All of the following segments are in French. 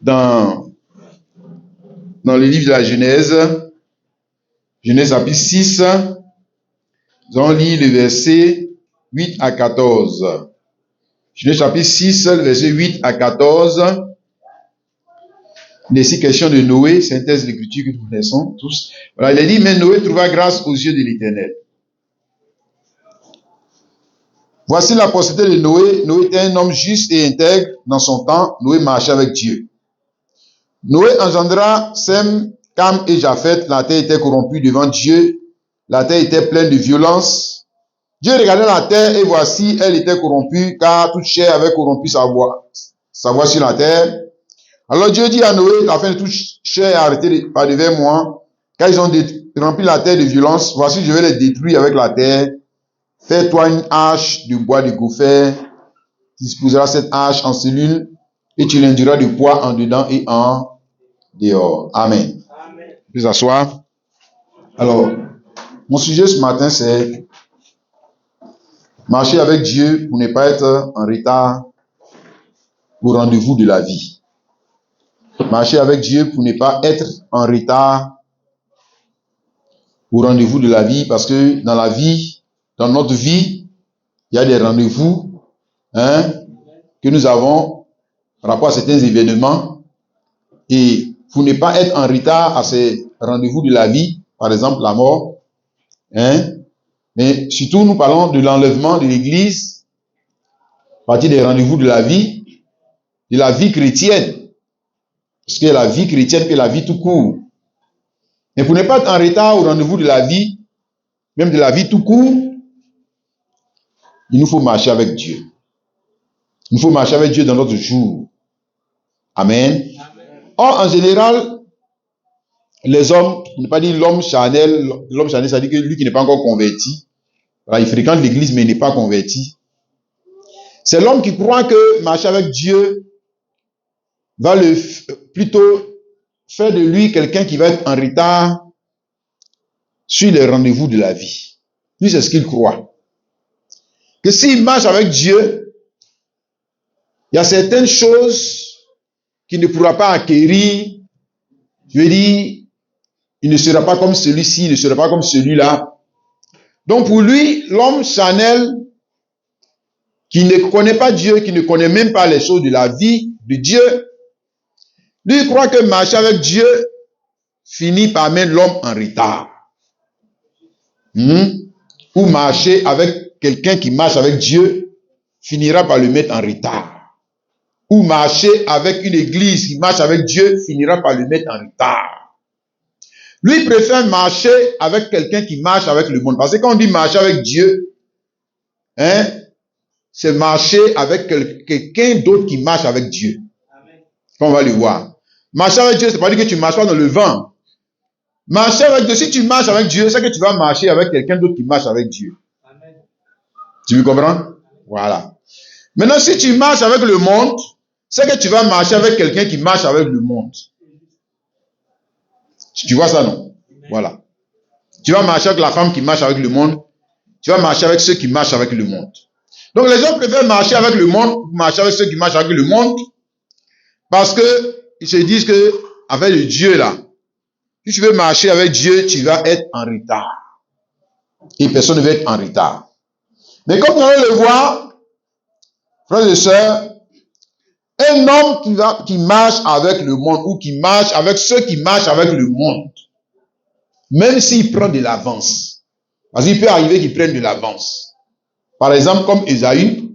dans le livre de la Genèse, Genèse chapitre 6, nous allons lire le verset 8 à 14. Genèse chapitre 6, le verset 8 à 14. Il est ici question de Noé, synthèse de l'écriture que nous connaissons tous. Voilà, il est dit, mais Noé trouva grâce aux yeux de l'Éternel. Voici la postérité de Noé. Noé était un homme juste et intègre dans son temps. Noé marchait avec Dieu. Noé engendra Sem, Cam et Japheth. La terre était corrompue devant Dieu. La terre était pleine de violence. Dieu regardait la terre et voici, elle était corrompue car toute chair avait corrompu sa voix sur la terre. Alors Dieu dit à Noé, la fin de toute chair est arrêtée par devers moi, car ils ont rempli la terre de violence. Voici, je vais les détruire avec la terre. Fais-toi une hache de bois de gopher. Tu disposeras cette hache en cellules et tu l'induiras de poids en dedans et en dehors. Amen. Tu peux s'asseoir. Alors, mon sujet ce matin, c'est marcher avec Dieu pour ne pas être en retard au rendez-vous de la vie. Marcher avec Dieu pour ne pas être en retard au rendez-vous de la vie, parce que dans la vie, dans notre vie, il y a des rendez-vous que nous avons par rapport à certains événements. Et pour ne pas être en retard à ces rendez-vous de la vie, par exemple la mort, mais surtout nous parlons de l'enlèvement de l'Église, à partir des rendez-vous de la vie chrétienne. Parce qu'il y a la vie chrétienne et la vie tout court. Mais pour ne pas être en retard au rendez-vous de la vie, même de la vie tout court, il nous faut marcher avec Dieu. Il nous faut marcher avec Dieu dans notre jour. Amen. Or, en général, les hommes, on ne peut pas dire l'homme charnel, ça dit que lui qui n'est pas encore converti, voilà, il fréquente l'église mais il n'est pas converti. C'est l'homme qui croit que marcher avec Dieu va plutôt faire de lui quelqu'un qui va être en retard sur les rendez-vous de la vie. Lui, c'est ce qu'il croit. Que s'il marche avec Dieu, il y a certaines choses qu'il ne pourra pas acquérir. Je veux dire, il ne sera pas comme celui-ci, il ne sera pas comme celui-là. Donc pour lui, l'homme charnel, qui ne connaît pas Dieu, qui ne connaît même pas les choses de la vie de Dieu, lui croit que marcher avec Dieu finit par mettre l'homme en retard. Ou marcher avec quelqu'un qui marche avec Dieu finira par le mettre en retard. Ou marcher avec une église qui marche avec Dieu finira par le mettre en retard. Lui préfère marcher avec quelqu'un qui marche avec le monde. Parce que quand on dit marcher avec Dieu, c'est marcher avec quelqu'un d'autre qui marche avec Dieu. On va le voir. Marcher avec Dieu, c'est pas dire que tu marches pas dans le vent. Marcher avec Dieu, si tu marches avec Dieu, c'est que tu vas marcher avec quelqu'un d'autre qui marche avec Dieu. Amen. Tu me comprends? Voilà. Maintenant, si tu marches avec le monde, c'est que tu vas marcher avec quelqu'un qui marche avec le monde. Tu vois ça, non? Voilà. Tu vas marcher avec la femme qui marche avec le monde. Tu vas marcher avec ceux qui marchent avec le monde. Donc, les gens préfèrent marcher avec le monde, marcher avec ceux qui marchent avec le monde, parce que ils se disent que, avec le Dieu là, si tu veux marcher avec Dieu, tu vas être en retard. Et personne ne va être en retard. Mais comme vous allez le voir, frères et sœurs, un homme qui marche avec le monde, ou qui marche avec ceux qui marchent avec le monde, même s'il prend de l'avance, parce qu'il peut arriver qu'il prenne de l'avance. Par exemple, comme Ésaü,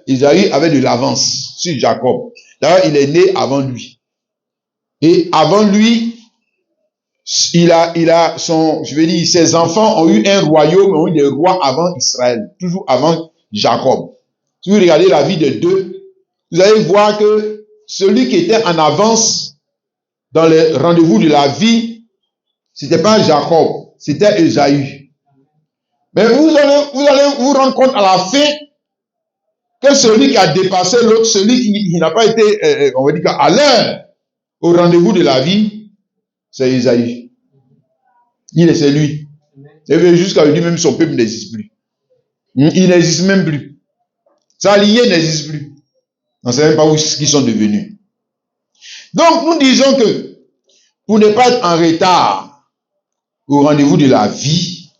Ésaü avait de l'avance sur Jacob. D'ailleurs, il est né avant lui. Et avant lui, ses enfants ont eu un royaume, ont eu des rois avant Israël, toujours avant Jacob. Si vous regardez la vie des deux, vous allez voir que celui qui était en avance dans les rendez-vous de la vie, c'était pas Jacob, c'était Ésaü. Mais vous allez vous rendre compte à la fin que celui qui a dépassé l'autre, celui qui n'a pas été, on va dire, à l'heure au rendez-vous de la vie, c'est Ésaü. C'est lui. Et jusqu'à lui, même son peuple n'existe plus. Il n'existe même plus. Sa lignée n'existe plus. On ne sait même pas où ils sont devenus. Donc, nous disons que pour ne pas être en retard au rendez-vous de la vie,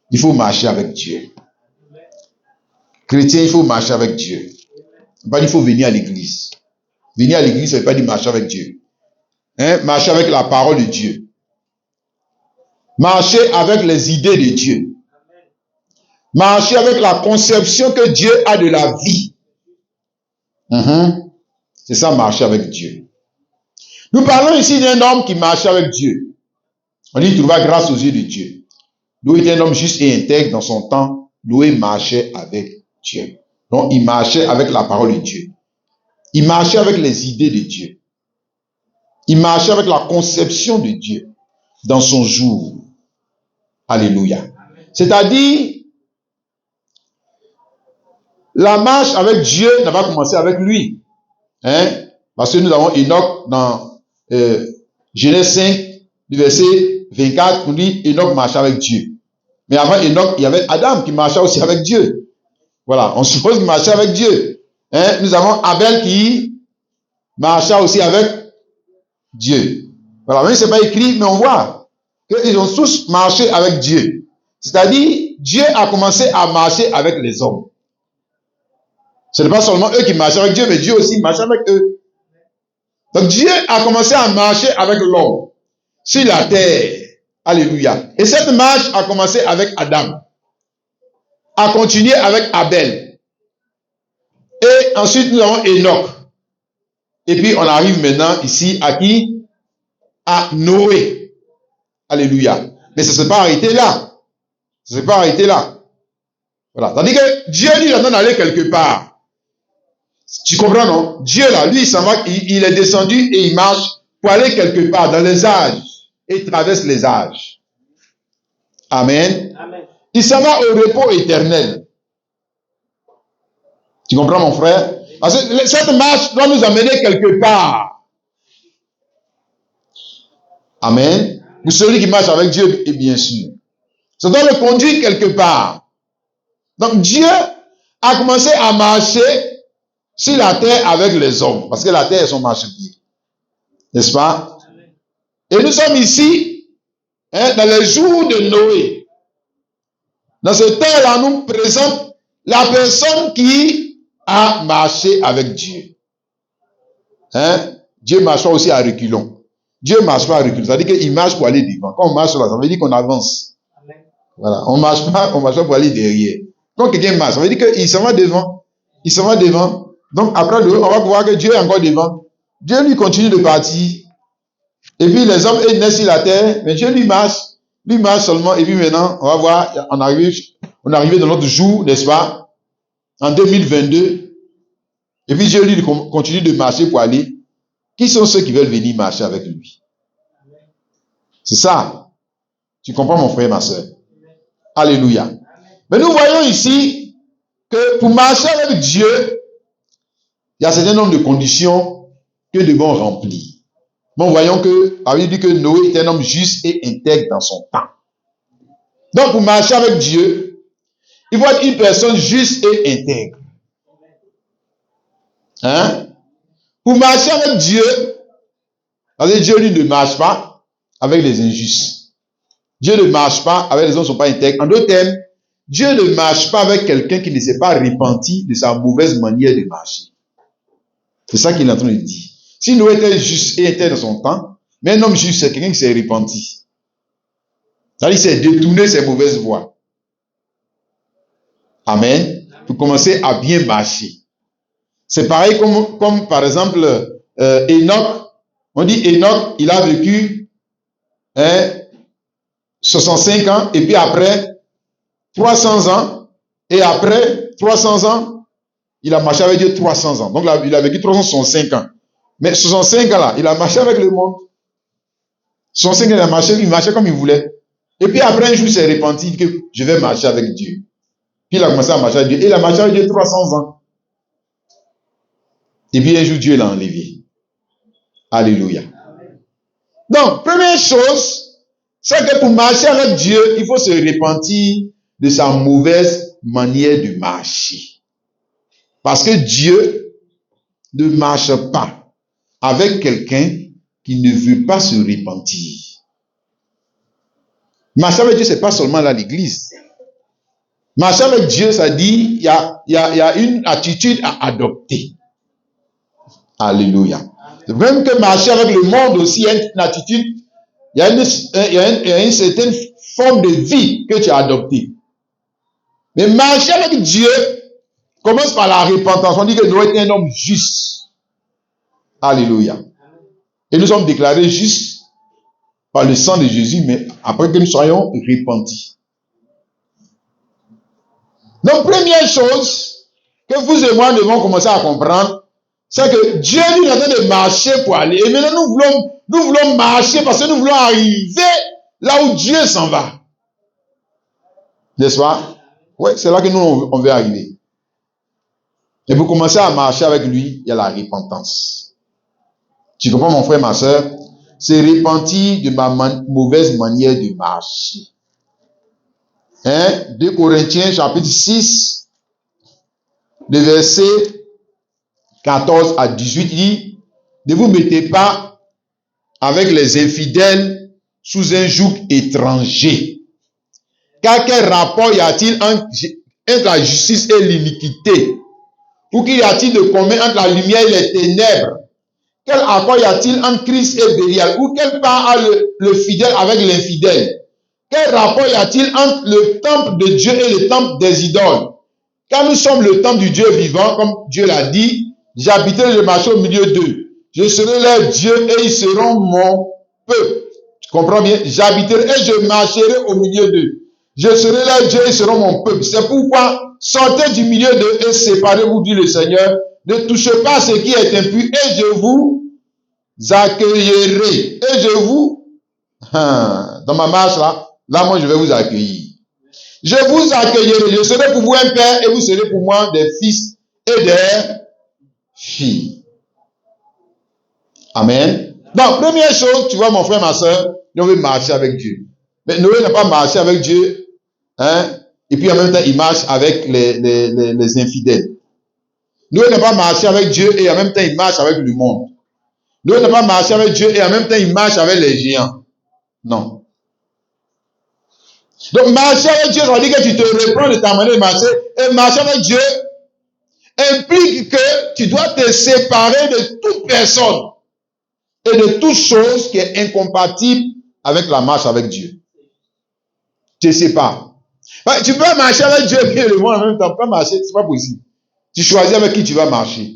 il faut marcher avec Dieu. Chrétien, il faut marcher avec Dieu. Pas il faut venir à l'église. Venir à l'église, ça ne veut pas dire marcher avec Dieu. Marcher avec la parole de Dieu. Marcher avec les idées de Dieu. Marcher avec la conception que Dieu a de la vie. C'est ça, marcher avec Dieu. Nous parlons ici d'un homme qui marchait avec Dieu. On dit qu'il trouva grâce aux yeux de Dieu. Noé était un homme juste et intègre dans son temps. Noé marchait avec Dieu. Donc, il marchait avec la parole de Dieu. Il marchait avec les idées de Dieu. Il marchait avec la conception de Dieu dans son jour. Alléluia. C'est-à-dire, la marche avec Dieu n'a pas commencé avec lui. Parce que nous avons Enoch dans Genèse 5, du verset 24, on dit Enoch marchait avec Dieu. Mais avant Enoch, il y avait Adam qui marchait aussi avec Dieu. Voilà, on suppose qu'il marchait avec Dieu. Nous avons Abel qui marchait aussi avec Dieu. Voilà, même si ce n'est pas écrit, mais on voit qu'ils ont tous marché avec Dieu. C'est-à-dire, Dieu a commencé à marcher avec les hommes. Ce n'est pas seulement eux qui marchaient avec Dieu, mais Dieu aussi marchait avec eux. Donc Dieu a commencé à marcher avec l'homme sur la terre. Alléluia. Et cette marche a commencé avec Adam. A continué avec Abel. Et ensuite nous avons Enoch. Et puis on arrive maintenant ici à qui? À Noé. Alléluia. Mais ça ne s'est pas arrêté là. Ça ne s'est pas arrêté là. Voilà. Tandis que Dieu lui a donné d'aller quelque part. Tu comprends, non? Dieu là, lui, il s'en va, il est descendu et il marche pour aller quelque part dans les âges. Et il traverse les âges. Amen. Amen. Il s'en va au repos éternel. Tu comprends, mon frère? Parce que cette marche doit nous amener quelque part. Amen. Pour celui qui marche avec Dieu, et bien sûr. Ça doit le conduire quelque part. Donc Dieu a commencé à marcher sur la terre avec les hommes. Parce que la terre est son marchepied. N'est-ce pas? Et nous sommes ici, dans les jours de Noé. Dans ce temps-là, nous présente la personne qui a marché avec Dieu. Dieu marche aussi à reculons. Dieu ne marche pas à reculons. Ça veut dire qu'il marche pour aller devant. Quand on marche là, ça veut dire qu'on avance. Voilà. On ne marche pas pour aller derrière. Quand quelqu'un marche, ça veut dire qu'il s'en va devant. Il s'en va devant. Donc après, on va voir que Dieu est encore devant. Dieu lui continue de partir. Et puis les hommes naissent sur la terre, mais Dieu lui marche seulement. Et puis maintenant, on va voir, on arrive dans notre jour, n'est-ce pas, en 2022. Et puis Dieu lui continue de marcher pour aller. Qui sont ceux qui veulent venir marcher avec lui? C'est ça. Tu comprends, mon frère, ma soeur? Alléluia. Mais nous voyons ici que pour marcher avec Dieu, il y a un certain nombre de conditions que nous devons remplir. Bon, voyons que, la Bible dit que Noé était un homme juste et intègre dans son temps. Donc, pour marcher avec Dieu, il faut être une personne juste et intègre. Pour marcher avec Dieu, parce que Dieu, lui, ne marche pas avec les injustes. Dieu ne marche pas avec les gens qui ne sont pas intègres. En d'autres termes, Dieu ne marche pas avec quelqu'un qui ne s'est pas repenti de sa mauvaise manière de marcher. C'est ça qu'il est en train de dire. Si Noé était juste et intègre dans son temps, mais un homme juste, c'est quelqu'un qui s'est repenti. C'est-à-dire qu'il s'est détourné ses mauvaises voies. Amen. Pour commencer à bien marcher. C'est pareil comme par exemple Enoch. On dit Enoch, il a vécu 65 ans et puis après 300 ans et après 300 ans, il a marché avec Dieu 300 ans. Donc là, il a vécu 365 ans. Mais 65 ans là, il a marché avec le monde. 65 ans, il marchait comme il voulait. Et puis après un jour, il s'est repenti que je vais marcher avec Dieu. Puis il a commencé à marcher avec Dieu. Et il a marché avec Dieu 300 ans. Et puis un jour, Dieu l'a enlevé. Alléluia. Donc, première chose, c'est que pour marcher avec Dieu, il faut se repentir de sa mauvaise manière de marcher. Parce que Dieu ne marche pas avec quelqu'un qui ne veut pas se repentir. Marcher avec Dieu, ce n'est pas seulement là l'église. Marcher avec Dieu, ça dit, il y a une attitude à adopter. Alléluia. Même que marcher avec le monde aussi, il y a une attitude, il y a une certaine forme de vie que tu as adoptée. Mais marcher avec Dieu commence par la repentance. On dit que Noé était un homme juste. Alléluia. Et nous sommes déclarés justes par le sang de Jésus, mais après que nous soyons repentis. Donc, première chose que vous et moi devons commencer à comprendre, c'est que Dieu nous a donné de marcher pour aller. Et maintenant, nous voulons marcher parce que nous voulons arriver là où Dieu s'en va. N'est-ce pas? Oui, c'est là que nous, on veut arriver. Et pour commencer à marcher avec lui, il y a la repentance. Tu comprends, mon frère, ma soeur? C'est repentir de ma mauvaise manière de marcher. 2 Corinthiens chapitre 6, le verset 14 à 18 dit, ne vous mettez pas avec les infidèles sous un joug étranger. Car quel rapport y a-t-il entre la justice et l'iniquité? Ou qu'y a-t-il de commun entre la lumière et les ténèbres? Quel accord y a-t-il entre Christ et Bélial? Ou quel part a le fidèle avec l'infidèle? Quel rapport y a-t-il entre le temple de Dieu et le temple des idoles? Car nous sommes le temple du Dieu vivant, comme Dieu l'a dit, j'habiterai, je marcherai au milieu d'eux. Je serai leur Dieu et ils seront mon peuple. Tu comprends bien? J'habiterai et je marcherai au milieu d'eux. Je serai leur Dieu et ils seront mon peuple. C'est pourquoi sortez du milieu d'eux et séparez-vous, dit le Seigneur. Ne touchez pas ce qui est impur et je vous accueillerai. Et je vous, dans ma marche là, moi je vais vous accueillir. Je vous accueillerai. Je serai pour vous un père et vous serez pour moi des fils et des filles. Amen. Donc, première chose, tu vois mon frère, ma soeur, on veut marcher avec Dieu. Mais Noé n'a pas marché avec Dieu, et puis en même temps, il marche avec les infidèles. Noé n'a pas marché avec Dieu et en même temps, il marche avec le monde. Noé n'a pas marché avec Dieu et en même temps, il marche avec les géants. Non. Donc, marcher avec Dieu, ça veut dire que tu te reprends de ta manière de marcher. Et marcher avec Dieu implique que tu dois te séparer de toute personne et de toute chose qui est incompatible avec la marche avec Dieu. Tu ne sais pas. Tu peux marcher avec Dieu et le monde en même temps. Tu peux marcher, c'est pas possible. Tu choisis avec qui tu vas marcher.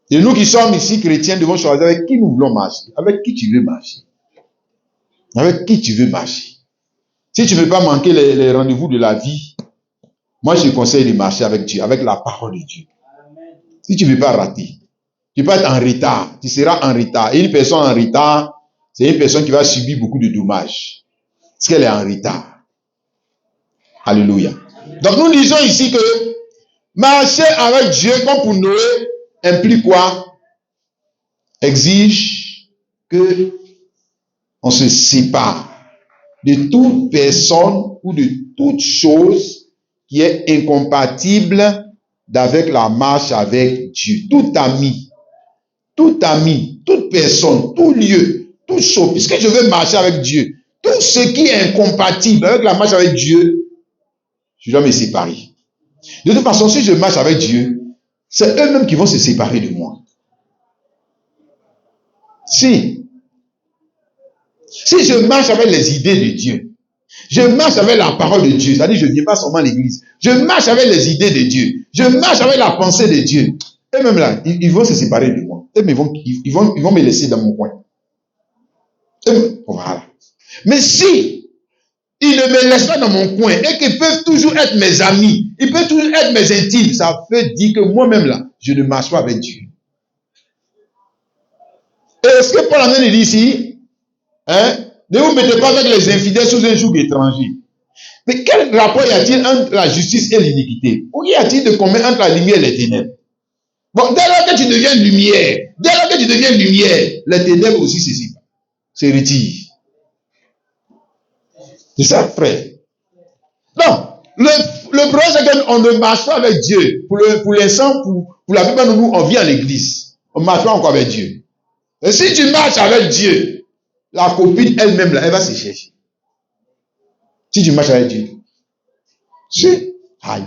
Et nous qui sommes ici chrétiens devons choisir avec qui nous voulons marcher. Avec qui tu veux marcher. Avec qui tu veux marcher. Si tu ne veux pas manquer les rendez-vous de la vie, moi je te conseille de marcher avec Dieu, avec la parole de Dieu. Si tu ne veux pas rater, tu peux être en retard, tu seras en retard. Et une personne en retard, c'est une personne qui va subir beaucoup de dommages. Parce qu'elle est en retard. Alléluia. Donc nous disons ici que marcher avec Dieu, comme pour Noé, implique quoi? Exige que on se sépare de toute personne ou de toute chose qui est incompatible avec la marche avec Dieu. Tout ami, toute personne, tout lieu, toute chose, puisque je veux marcher avec Dieu, tout ce qui est incompatible avec la marche avec Dieu, je dois me séparer. De toute façon, si je marche avec Dieu, c'est eux-mêmes qui vont se séparer de moi. Si je marche avec les idées de Dieu, je marche avec la parole de Dieu, c'est-à-dire je ne viens pas seulement à l'église, je marche avec les idées de Dieu, je marche avec la pensée de Dieu, eux-mêmes là, ils vont se séparer de moi. Eux-mêmes, ils vont me laisser dans mon coin. Voilà. Mais si ils ne me laissent pas dans mon coin et qu'ils peuvent toujours être mes amis, ils peuvent toujours être mes intimes, ça veut dire que moi-même là, je ne marche pas avec Dieu. Et ce que Paul en dit ici, ne vous mettez pas avec les infidèles sous un joug étranger. Mais quel rapport y a-t-il entre la justice et l'iniquité? Ou y a-t-il de commun entre la lumière et les ténèbres? Bon, dès lors que tu deviens lumière, les ténèbres aussi se retirent. C'est ça, frère. Non, le problème c'est qu'on ne marche pas avec Dieu. Pour l'instant, pour la plupart de nous, on vit à l'église. On ne marche pas encore avec Dieu. Et si tu marches avec Dieu, la copine elle-même, là, elle va se chercher. Si tu marches avec Dieu. Si. Aïe.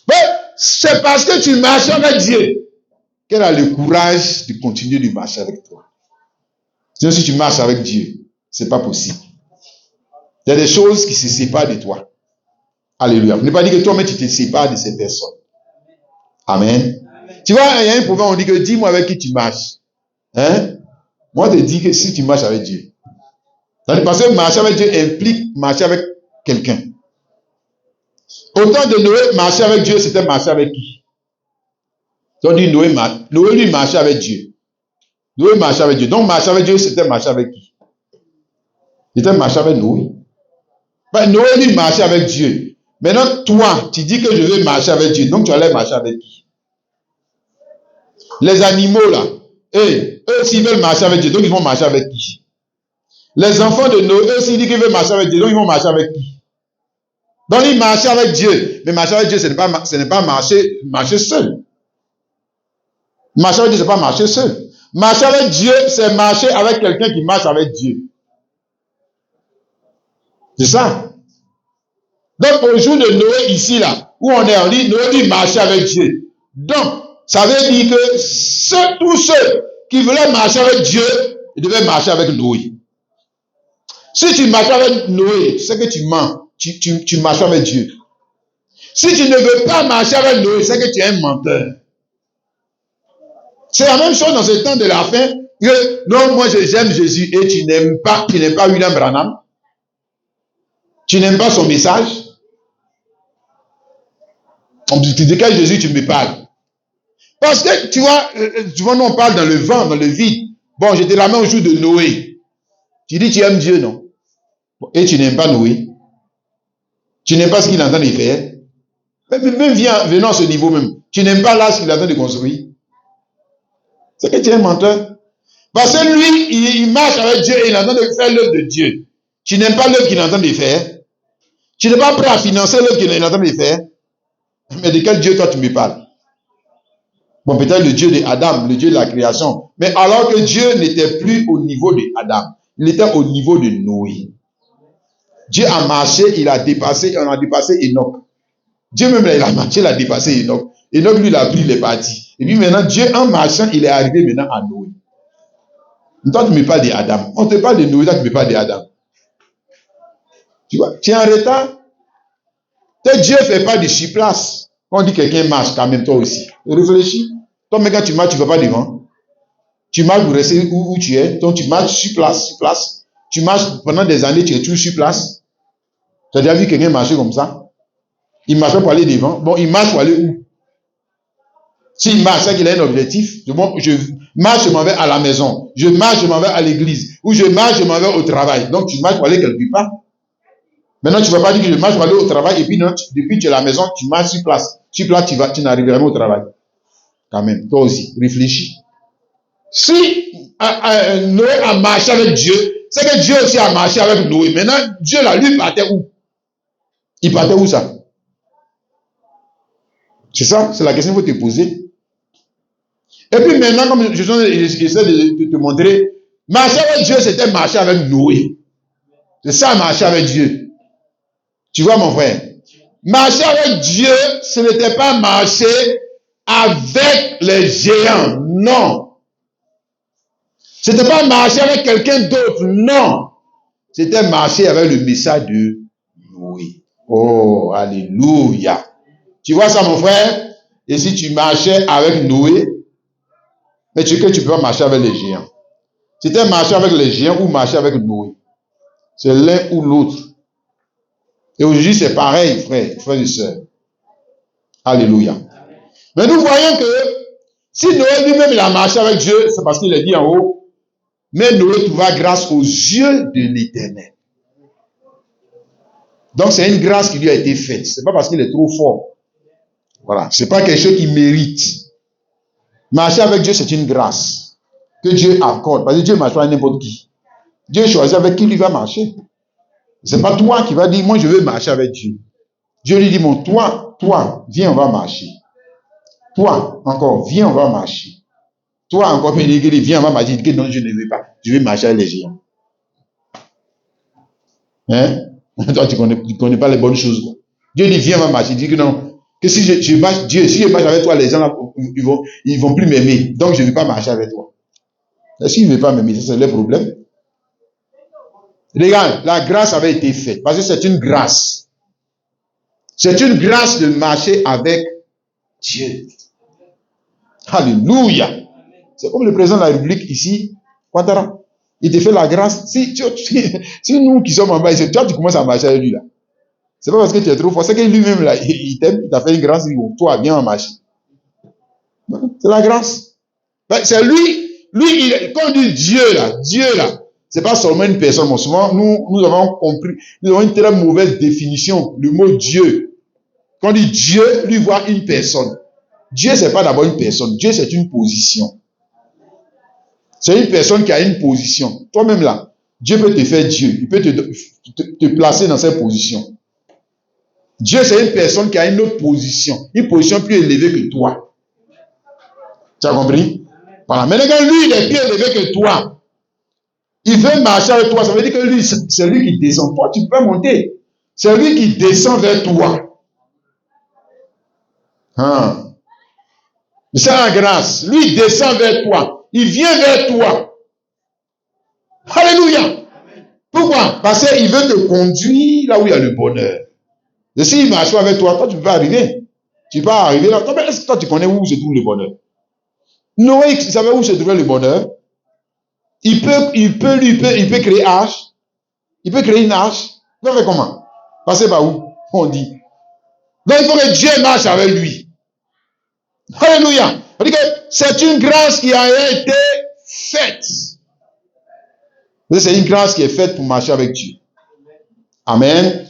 Mais c'est parce que tu marches avec Dieu qu'elle a le courage de continuer de marcher avec toi. Sinon, si tu marches avec Dieu, c'est pas possible. Il y a des choses qui se séparent de toi. Alléluia. Ne pas dire que toi-même tu te sépares de ces personnes. Amen. Tu vois, il y a un proverbe, on dit que dis-moi avec qui tu marches. Hein? Moi, je te dis que si tu marches avec Dieu. Parce que marcher avec Dieu implique marcher avec quelqu'un. Au temps de Noé, marcher avec Dieu, c'était marcher avec qui? Donc, Noé lui marchait avec Dieu. Noé marchait avec Dieu. Donc, marcher avec Dieu, c'était marcher avec qui? C'était marcher avec Noé. Ben, Noé lui marchait avec Dieu. Maintenant, toi, tu dis que je vais marcher avec Dieu. Donc, tu allais marcher avec qui? Les animaux, là. Eux, s'ils veulent marcher avec Dieu, donc ils vont marcher avec qui? Les enfants de Noé, eux, s'ils disent qu'ils veulent marcher avec Dieu, donc ils vont marcher avec qui? Donc, ils marchaient avec Dieu. Mais marcher avec Dieu, ce n'est pas marcher seul. Marcher avec Dieu, ce n'est pas marcher seul. Marcher avec Dieu, c'est marcher avec quelqu'un qui marche avec Dieu. C'est ça. Donc, au jour de Noé, ici, là, où on est, on dit, Noé dit marcher avec Dieu. Donc, ça veut dire que tous ceux qui voulaient marcher avec Dieu, ils devaient marcher avec Noé. Si tu marches avec Noé, c'est que tu mens. Tu marches avec Dieu. Si tu ne veux pas marcher avec Noé, c'est que tu es un menteur. C'est la même chose dans ce temps de la fin. Que, non, moi j'aime Jésus et tu n'aimes pas William Branham. Tu n'aimes pas son message. Tu dis qu'à Jésus, tu me parles. Parce que, tu vois, souvent nous on parle dans le vent, dans le vide. Bon, j'étais là même au jour de Noé. Tu dis tu aimes Dieu, non? Et tu n'aimes pas Noé. Tu n'aimes pas ce qu'il est en train de faire. Même venons à ce niveau même. Tu n'aimes pas l'âge qu'il est en train de construire. C'est que tu es un menteur. Parce que lui, il marche avec Dieu et il est en train de faire l'œuvre de Dieu. Tu n'aimes pas l'œuvre qu'il est en train de faire. Tu n'es pas prêt à financer l'œuvre qu'il est en train de faire. Mais de quel Dieu toi tu me parles? Bon, peut-être le Dieu d'Adam, le Dieu de la création. Mais alors que Dieu n'était plus au niveau d'Adam. Il était au niveau de Noé. Dieu a marché, on a dépassé Enoch. Dieu même, il a marché, il a dépassé Enoch. Enoch, lui, il a pris les parties. Et puis maintenant, Dieu, en marchant, il est arrivé maintenant à Noé. Toi, tu ne me parles d'Adam. On te parle de Noé, toi, tu ne me parles d'Adam. Tu vois, tu es en retard. Dieu ne fait pas de chiplace. Quand on dit que quelqu'un marche, quand même, toi aussi. Réfléchis. Toi, mais quand tu marches, tu ne vas pas devant. Tu marches pour rester où tu es. Donc, tu marches sur place. Tu marches pendant des années, tu es toujours sur place. Tu as déjà vu quelqu'un marcher comme ça? Il marche pas pour aller devant. Bon, il marche pour aller où? S'il marche, c'est qu'il a un objectif. Bon, je marche, je m'en vais à la maison. Je marche, je m'en vais à l'église. Ou je marche, je m'en vais au travail. Donc, tu marches pour aller quelque part. Maintenant, tu ne vas pas dire que je marche pour aller au travail et puis non, depuis que tu es à la maison, tu marches sur place. Sur place, tu n'arriveras pas au travail. Quand même, toi aussi, réfléchis. Si Noé a marché avec Dieu, c'est que Dieu aussi a marché avec Noé. Maintenant, Dieu là, lui partait où? Il partait où ça? C'est ça, c'est la question qu'il faut te poser. Et puis maintenant, comme j'essaie de te montrer, marcher avec Dieu, c'était marcher avec Noé. C'est ça, marcher avec Dieu. Tu vois, mon frère? Marcher avec Dieu, ce n'était pas marcher avec les géants. Non. C'était pas marcher avec quelqu'un d'autre. Non. C'était marcher avec le message de Noé. Oh, alléluia. Tu vois ça, mon frère? Et si tu marchais avec Noé, mais tu sais que tu peux pas marcher avec les géants. C'était marcher avec les géants ou marcher avec Noé. C'est l'un ou l'autre. Et aujourd'hui, c'est pareil, frères et sœurs. Alléluia. Mais nous voyons que si Noé lui-même il a marché avec Dieu, c'est parce qu'il est dit en haut, mais Noé trouva grâce aux yeux de l'Éternel. Donc c'est une grâce qui lui a été faite. C'est pas parce qu'il est trop fort. Voilà. C'est pas quelque chose qu'il mérite. Marcher avec Dieu, c'est une grâce que Dieu accorde. Parce que Dieu ne marche pas avec n'importe qui. Dieu choisit avec qui il va marcher. C'est pas toi qui vas dire, moi je veux marcher avec Dieu. Dieu lui dit, bon, toi, viens, on va marcher. Toi, encore, viens, on va marcher. Toi encore, il dit, viens, on va marcher. Il dit que non, je ne veux pas. Je vais marcher avec les géants. Hein? Toi, tu connais pas les bonnes choses. Dieu dit, viens, on va marcher. Il dit que non. Que si je marche, Dieu, si je marche avec toi, les gens là, ils vont plus m'aimer. Donc, je ne vais pas marcher avec toi. Et s'ils ne veulent pas m'aimer, ça c'est leur problème. Regarde, la grâce avait été faite. Parce que c'est une grâce. C'est une grâce de marcher avec Dieu. Alléluia. C'est comme le président de la République ici, Ouattara. Il te fait la grâce. Si nous qui sommes en bas, toi tu commences à marcher avec lui là. C'est pas parce que tu es trop fort, c'est que lui-même là, il t'aime, il t'a fait une grâce, il dit, toi, viens en marcher. C'est la grâce. C'est lui, quand on dit Dieu là, c'est pas seulement une personne. Bon, souvent, nous avons compris, nous avons une très mauvaise définition. Le mot Dieu. Quand on dit Dieu, lui voit une personne. Dieu, c'est pas d'abord une personne. Dieu, c'est une position. C'est une personne qui a une position. Toi-même là, Dieu peut te faire Dieu. Il peut te placer dans cette position. Dieu, c'est une personne qui a une autre position. Une position plus élevée que toi. Tu as compris? Voilà. Maintenant, quand lui, il est plus élevé que toi, il veut marcher avec toi. Ça veut dire que lui, c'est lui qui descend. Toi, tu peux monter. C'est lui qui descend vers toi. Hein? C'est la grâce. Lui, il descend vers toi. Il vient vers toi. Alléluia. Pourquoi? Parce qu'il veut te conduire là où il y a le bonheur. Et s'il marche avec toi, toi, tu peux pas arriver. Tu peux pas arriver là. Est-ce que toi, tu connais où se trouve le bonheur? Noé, il savait où se trouvait le bonheur. Il peut créer arche. Il peut créer une arche. Il peut faire comment? Passer par où? On dit. Donc, il faut que Dieu marche avec lui. Alléluia. C'est une grâce qui a été faite. C'est une grâce qui est faite pour marcher avec Dieu. Amen.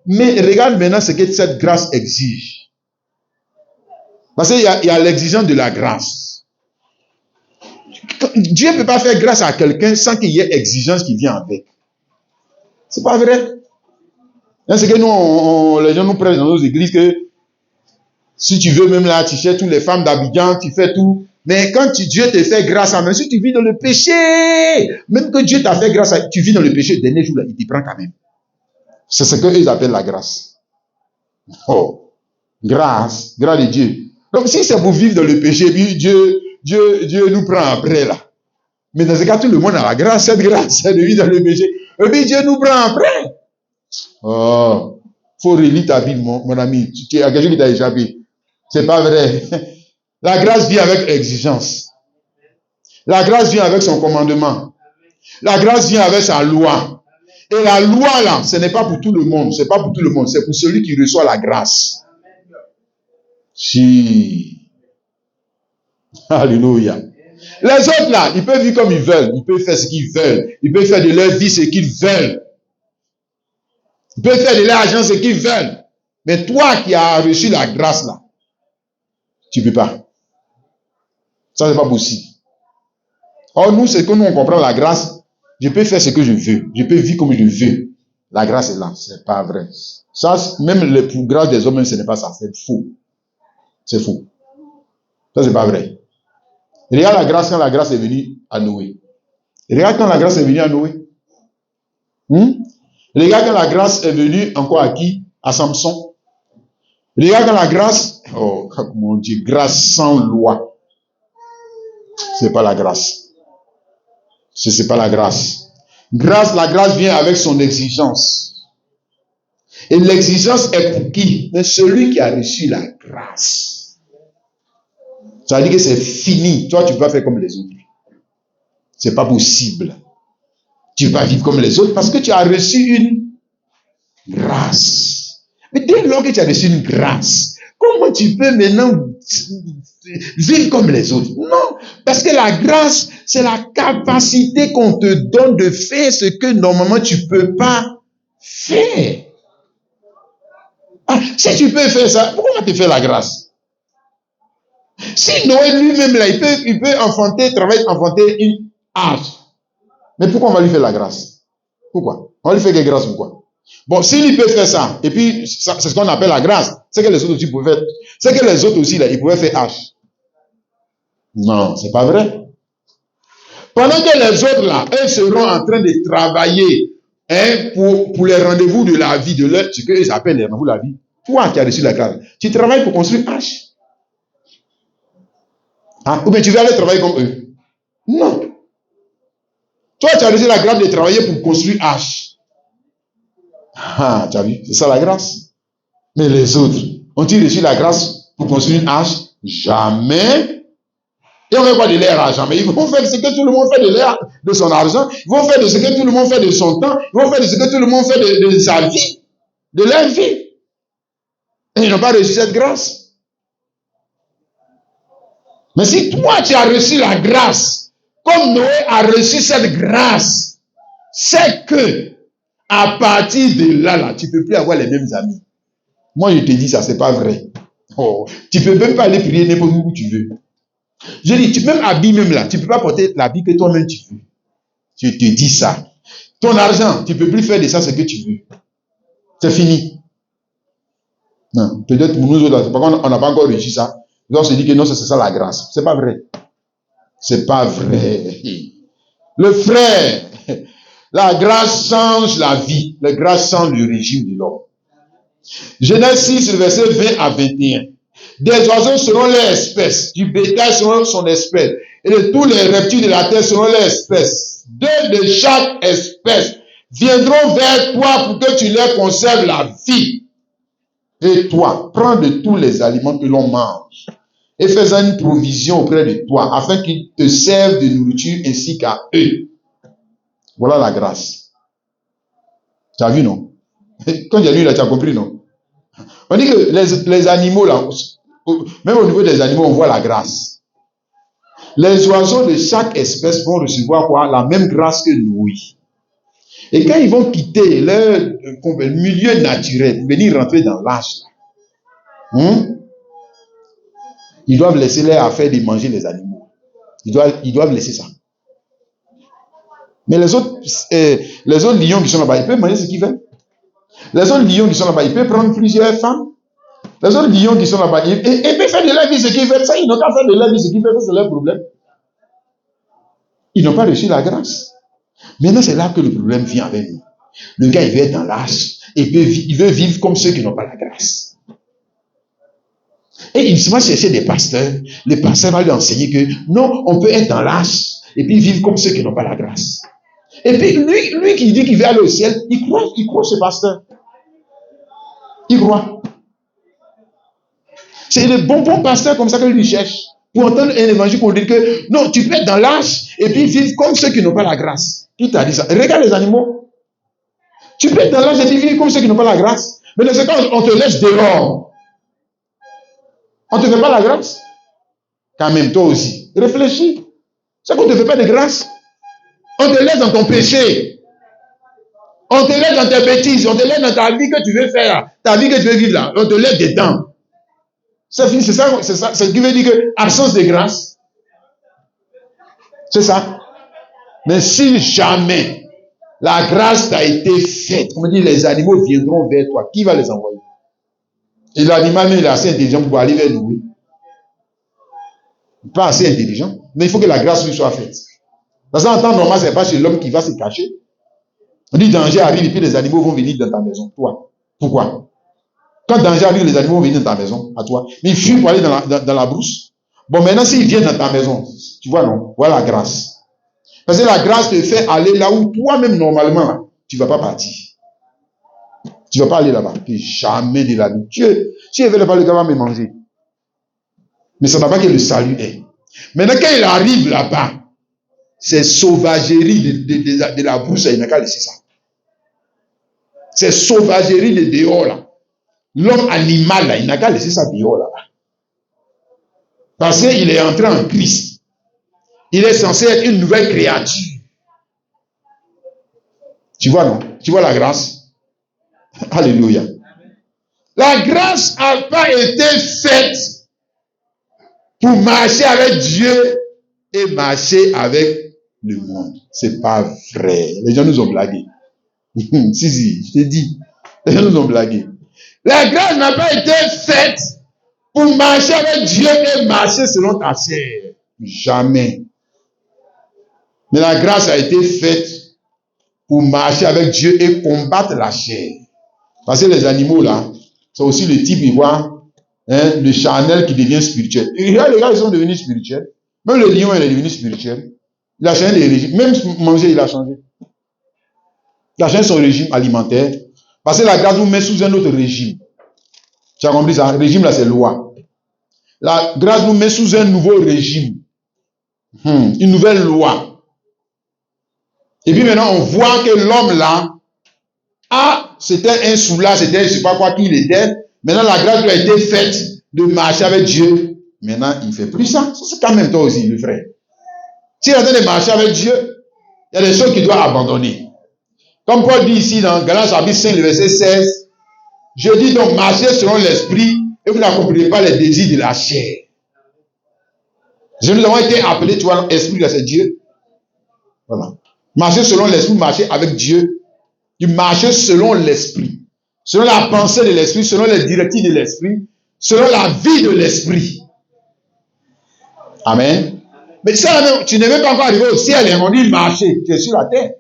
Mais regarde maintenant ce que cette grâce exige. Parce qu'il y a l'exigence de la grâce. Dieu ne peut pas faire grâce à quelqu'un sans qu'il y ait exigence qui vient avec. C'est pas vrai. C'est que nous, les gens nous prêchent dans nos églises que si tu veux même là, tu cherches toutes les femmes d'Abidjan, tu fais tout. Mais quand Dieu te fait grâce, même si tu vis dans le péché, même que Dieu t'a fait grâce, tu vis dans le péché, le dernier jour, là, il te prend quand même. C'est ce qu'ils appellent la grâce. Oh, grâce de Dieu. Donc si c'est pour vivre dans le péché, puis Dieu nous prend après là. Mais dans ce cas, tout le monde a la grâce, cette grâce de vivre dans le péché. Et puis Dieu nous prend après. Oh, faut relire ta Bible, mon ami. Tu as quelque chose qui t'a échappé. C'est pas vrai. La grâce vient avec exigence. La grâce vient avec son commandement. La grâce vient avec sa loi. Et la loi là, ce n'est pas pour tout le monde. C'est pas pour tout le monde. C'est pour celui qui reçoit la grâce. Si. Alléluia. Les autres là, ils peuvent vivre comme ils veulent. Ils peuvent faire ce qu'ils veulent. Ils peuvent faire de leur vie ce qu'ils veulent. Ils peuvent faire de leur argent ce qu'ils veulent. Mais toi qui as reçu la grâce là, tu ne peux pas. Ça, c'est pas possible. Or, nous, c'est que nous, on comprend la grâce. Je peux faire ce que je veux. Je peux vivre comme je veux. La grâce est là. C'est pas vrai. Ça, même le plus grâce des hommes, ce n'est pas ça. C'est faux. C'est faux. Ça, c'est pas vrai. Regarde la grâce quand la grâce est venue à Noé. Regarde quand la grâce est venue à Noé. Regarde quand la grâce est venue encore à qui? À Samson. Regarde quand la grâce, oh mon Dieu, grâce sans loi. C'est pas la grâce. C'est pas la grâce. La grâce vient avec son exigence. Et l'exigence est pour qui? Mais celui qui a reçu la grâce. Ça veut dire que c'est fini. Toi, tu peux pas faire comme les autres. C'est pas possible. Tu vas vivre comme les autres parce que tu as reçu une grâce. Mais dès lors que tu as reçu une grâce, comment tu peux maintenant vivre comme les autres? Non, parce que la grâce, c'est la capacité qu'on te donne de faire ce que normalement tu ne peux pas faire. Ah, si tu peux faire ça, pourquoi on va te faire la grâce? Si Noé lui-même là, il peut enfanter une arche. Mais pourquoi on va lui faire la grâce? Pourquoi? On va lui faire des grâces, pourquoi? Bon, s'il peut faire ça, et puis c'est ce qu'on appelle la grâce, c'est que les autres aussi pouvaient faire. C'est que les autres aussi, là, ils pouvaient faire H. Non, c'est pas vrai. Pendant que les autres là, eux seront en train de travailler pour les rendez-vous de la vie, ce qu'ils appellent les rendez-vous de la vie. Toi qui as reçu la grâce, tu travailles pour construire H. Ou bien tu vas aller travailler comme eux. Non. Toi, tu as reçu la grâce de travailler pour construire H. Tu as vu? C'est ça la grâce. Mais les autres, ont-ils reçu la grâce pour construire H? Jamais. Et on fait quoi de leur argent? Mais ils vont faire ce que tout le monde fait de son argent. Ils vont faire de ce que tout le monde fait de son temps. Ils vont faire de ce que tout le monde fait de sa vie. De leur vie. Et ils n'ont pas reçu cette grâce. Mais si toi, tu as reçu la grâce, comme Noé a reçu cette grâce, c'est que, à partir de là, tu ne peux plus avoir les mêmes amis. Moi, je te dis ça, c'est pas vrai. Tu ne peux même pas aller prier n'importe où tu veux. Je dis, même habit même là, tu ne peux pas porter l'habit que toi-même tu veux. Je te dis ça. Ton argent, tu ne peux plus faire de ça ce que tu veux. C'est fini. Non, peut-être pour nous autres, par contre, on n'a pas encore réussi ça. On se dit que non, c'est ça la grâce. C'est pas vrai. C'est pas vrai. Le frère, la grâce change la vie. La grâce change le régime de l'homme. Genèse 6, verset 20 à 21. Des oiseaux seront leur espèce, du bétail seront son espèce, et de tous les reptiles de la terre seront leur espèce. Deux de chaque espèce viendront vers toi pour que tu leur conserves la vie. Et toi, prends de tous les aliments que l'on mange et fais-en une provision auprès de toi, afin qu'ils te servent de nourriture ainsi qu'à eux. Voilà la grâce. Tu as vu, non? Quand j'ai lu là, tu as compris, non? On dit que les animaux là, même au niveau des animaux, on voit la grâce. Les oiseaux de chaque espèce vont recevoir quoi? La même grâce que Noé. Et quand ils vont quitter leur milieu naturel, venir rentrer dans l'âge, ils doivent laisser leur affaire de manger les animaux. Ils doivent laisser ça. Mais les autres lions qui sont là-bas, ils peuvent manger ce qu'ils veulent. Les autres lions qui sont là-bas, ils peuvent prendre plusieurs femmes. Les autres lions qui sont là-bas, ils peuvent faire de leur vie ce qu'ils veulent. Ça, ils n'ont qu'à faire de leur vie ce qu'ils veulent, c'est leur problème. Ils n'ont pas reçu la grâce. Maintenant, c'est là que le problème vient avec nous. Le gars, il veut être dans l'âge, et il veut vivre comme ceux qui n'ont pas la grâce. Et il va chercher des pasteurs. Le pasteur va lui enseigner que non, on peut être dans l'âge, et puis vivre comme ceux qui n'ont pas la grâce. Et puis, lui qui dit qu'il veut aller au ciel, il croit ce pasteur. Il croit. C'est le bon pasteur comme ça que lui cherche. Pour entendre un évangile pour dire que non, tu peux être dans l'âge et puis vivre comme ceux qui n'ont pas la grâce. Qui t'a dit ça? Regarde les animaux. Tu peux être dans l'âge et puis vivre comme ceux qui n'ont pas la grâce. Mais dans ce cas, on te laisse dehors. On ne te fait pas la grâce. Quand même, toi aussi. Réfléchis. C'est qu'on ne te fait pas de grâce. On te laisse dans ton péché. On te laisse dans tes bêtises. On te laisse dans ta vie que tu veux faire. Ta vie que tu veux vivre là. On te laisse dedans. C'est fini, c'est ça. C'est ce qui veut dire que absence de grâce. C'est ça. Mais si jamais la grâce t'a été faite, on me dit les animaux viendront vers toi. Qui va les envoyer? Et l'animal, il est assez intelligent pour aller vers nous. Oui. Pas assez intelligent. Mais il faut que la grâce lui soit faite. Parce qu'en temps normal, ce n'est pas chez l'homme qui va se cacher. On dit danger arrive et puis les animaux vont venir dans ta maison. Toi. Pourquoi? Quand danger arrive, les animaux vont venir dans ta maison, à toi. Mais ils fuient pour aller dans la brousse. Bon, maintenant, s'ils viennent dans ta maison, tu vois, non? Voilà la grâce. Parce que la grâce te fait aller là où toi-même, normalement, tu ne vas pas partir. Tu ne vas pas aller là-bas. Jamais de la vie. Si je vais là-bas, le gars va me manger. Mais ça ne va pas que le salut est. Maintenant, quand il arrive là-bas, c'est sauvagerie de la brousse, il n'a qu'à laisser ça. C'est sauvagerie de dehors là. L'homme animal là, il n'a qu'à laisser ça dehors là-bas. Parce qu'il est entré en Christ. Il est censé être une nouvelle créature. Tu vois, non? Tu vois la grâce? Alléluia. La grâce n'a pas été faite pour marcher avec Dieu et marcher avec le monde. C'est pas vrai. Les gens nous ont blagué. Si, je te dis. Les gens nous ont blagué. La grâce n'a pas été faite pour marcher avec Dieu et marcher selon ta chair. Jamais. Mais la grâce a été faite pour marcher avec Dieu et combattre la chair. Parce que les animaux là, c'est aussi le type, ils voient, hein, le charnel qui devient spirituel. Et là, les gars, ils sont devenus spirituels. Même le lion, il est devenu spirituel. Il a changé de régime. Même manger, il a changé. Il a changé son régime alimentaire. Parce que la grâce nous met sous un autre régime. Tu as compris ça? Le régime là, c'est loi. La grâce nous met sous un nouveau régime. Une nouvelle loi. Et puis maintenant, on voit que l'homme là, c'était un soulard, c'était je ne sais pas quoi qu'il était. Maintenant, la grâce lui a été faite de marcher avec Dieu. Maintenant, il ne fait plus ça. C'est quand même toi aussi, le frère. S'il est en train de marcher avec Dieu, il y a des choses qu'il doit abandonner. Comme Paul dit ici dans Galates chapitre 5, le verset 16, je dis donc, marchez selon l'esprit et vous n'accomplirez pas les désirs de la chair. Nous avons été appelés, tu vois, l'esprit, là, c'est Dieu. Voilà. Marcher selon l'esprit, marcher avec Dieu. Tu marches selon l'esprit, selon la pensée de l'esprit, selon les directives de l'esprit, selon la vie de l'esprit. Amen. Mais ça, tu n'es même pas encore arrivé au ciel. On dit marcher, tu es sur la terre.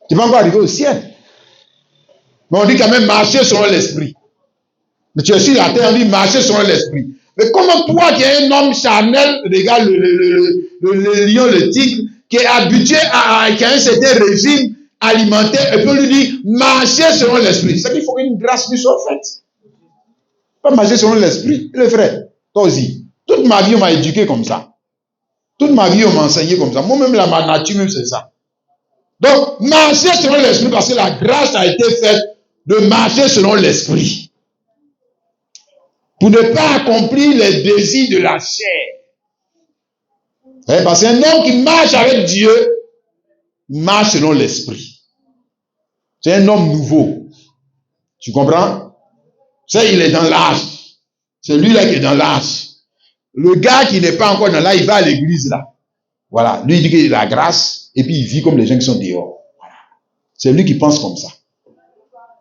Tu n'es pas encore arrivé au ciel. Mais on dit quand même marcher selon l'esprit. Mais tu es sur la terre, on dit marcher selon l'esprit. Mais comment toi qui es un homme charnel, regarde le lion, le tigre, qui est habitué qui a un certain régime alimentaire, et puis on lui dit marcher selon l'esprit. C'est qu'il faut qu'une grâce lui soit faite. Pas marcher selon l'esprit. Le frère, toi aussi. Toute ma vie, on m'a éduqué comme ça. Toute ma vie, on m'a enseigné comme ça. Moi-même, ma nature, même, c'est ça. Donc, marcher selon l'esprit, parce que la grâce a été faite de marcher selon l'esprit. Pour ne pas accomplir les désirs de la chair. Parce qu'un homme qui marche avec Dieu, marche selon l'esprit. C'est un homme nouveau. Tu comprends? C'est il est dans l'âge. C'est lui-là qui est dans l'âge. Le gars qui n'est pas encore dans l'âge, il va à l'église là. Voilà. Lui, il dit qu'il a la grâce, et puis il vit comme les gens qui sont dehors. Voilà. C'est lui qui pense comme ça.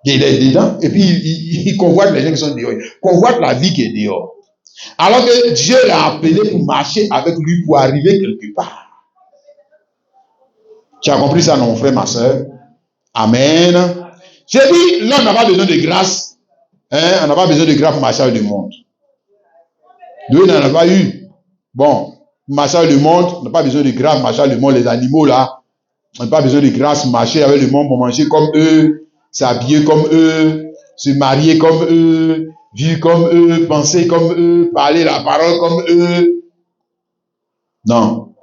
Il est dedans, et puis il convoite les gens qui sont dehors. Il convoite la vie qui est dehors. Alors que Dieu l'a appelé pour marcher avec lui, pour arriver quelque part. Tu as compris ça, non, mon frère, ma soeur? Amen. J'ai dit, l'homme n'a pas besoin de grâce. On n'a pas besoin de grâce pour marcher avec le monde. Dieu n'en a pas eu. Bon, marcher avec le monde, on n'a pas besoin de grâce, marcher avec le monde. Les animaux là, on n'a pas besoin de grâce, marcher avec le monde pour manger comme eux, s'habiller comme eux, se marier comme eux, vivre comme eux, penser comme eux, parler la parole comme eux. Non.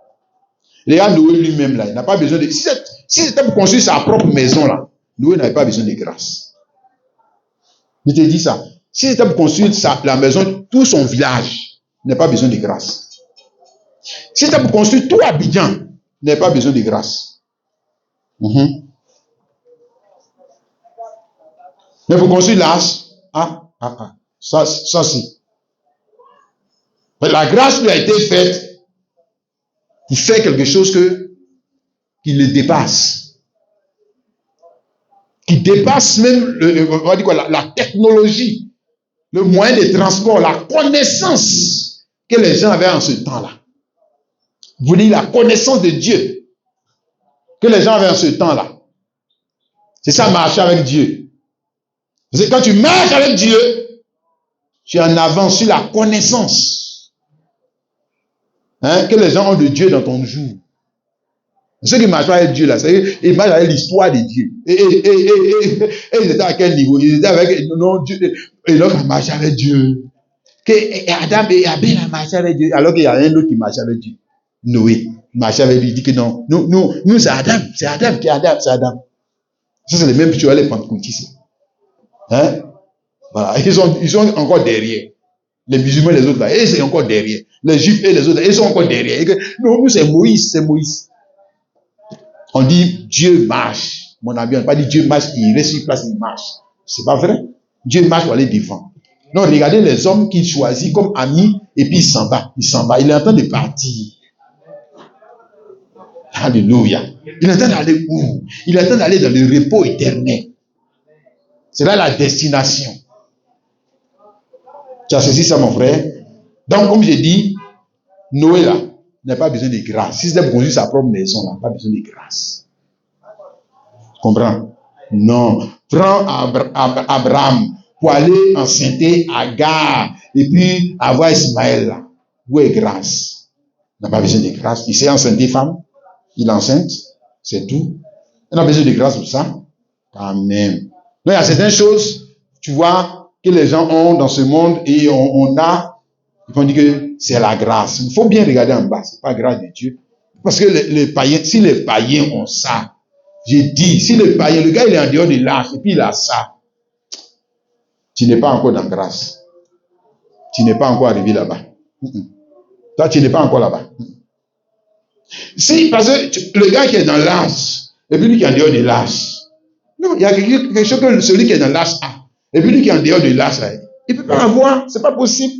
Regarde Noé lui-même là, il n'a pas besoin de... Si c'était pour construire sa propre maison là, Noé n'avait pas besoin de grâce. Je te dis ça. Si c'était pour construire la maison, tout son village, il n'a pas besoin de grâce. Si c'était pour construire tout Abidjan, il n'a pas besoin de grâce. Mais pour construire l'arche, ça si. Mais la grâce lui a été faite pour faire quelque chose qui le dépasse. Qui dépasse même on va dire quoi, la technologie, le moyen de transport, la connaissance que les gens avaient en ce temps-là. Vous dites la connaissance de Dieu que les gens avaient en ce temps-là. C'est ça, marcher avec Dieu. Parce que quand tu marches avec Dieu, tu es en avance sur la connaissance que les gens ont de Dieu dans ton jour. Ceux qui marchent avec Dieu, là, ils marchent avec l'histoire de Dieu. Et ils étaient à quel niveau? Ils étaient avec non, Dieu. Et donc, ils marchaient avec Dieu. Adam et Abel a marché avec Dieu, alors qu'il y a un autre qui marche avec Dieu. Noé marchait avec lui, il dit que non. Nous c'est Adam. C'est Adam qui est Adam, c'est Adam. Ça, c'est les mêmes, tu vois, les pentecôtistes. Voilà. Ils sont encore derrière. Les musulmans, les autres là, et c'est encore derrière. Les juifs et les autres, ils sont encore derrière. Et que, nous, c'est Moïse, c'est Moïse. On dit Dieu marche. Mon ami, on n'a pas dit Dieu marche, il reste sur place, il marche. C'est pas vrai. Dieu marche pour aller devant. Non, regardez les hommes qu'il choisit comme amis, et puis il s'en va. Il s'en va. Il est en train de partir. Alléluia. Il est en train d'aller où? Il est en train d'aller dans le repos éternel. C'est là la destination. Tu as saisi ça, mon frère? Donc, comme j'ai dit, Noé là, n'a pas besoin de grâce. Si c'était pour construire sa propre maison, il n'a pas besoin de grâce. Tu comprends? Non. Prends Abraham pour aller enceinter Agar et puis avoir Ismaël là. Où est grâce? Il n'a pas besoin de grâce. Il sait enceinter femme. Il enceinte. C'est tout. Il n'a pas besoin de grâce pour ça. Quand même. Donc, il y a certaines choses, tu vois, que les gens ont dans ce monde et on a. Ils vont dire que c'est la grâce. Il faut bien regarder en bas. C'est pas grâce de Dieu. Parce que les païens, si les païens ont ça, j'ai dit, si le païen, le gars il est en dehors de l'âge et puis il a ça, tu n'es pas encore dans grâce. Tu n'es pas encore arrivé là-bas. Toi, tu n'es pas encore là-bas. Si, parce que le gars qui est dans l'âge, et puis lui qui est en dehors de l'âge, non, il y a quelque chose que celui qui est dans l'âge a, et puis lui qui est en dehors de l'âge, il ne peut pas avoir, c'est pas possible.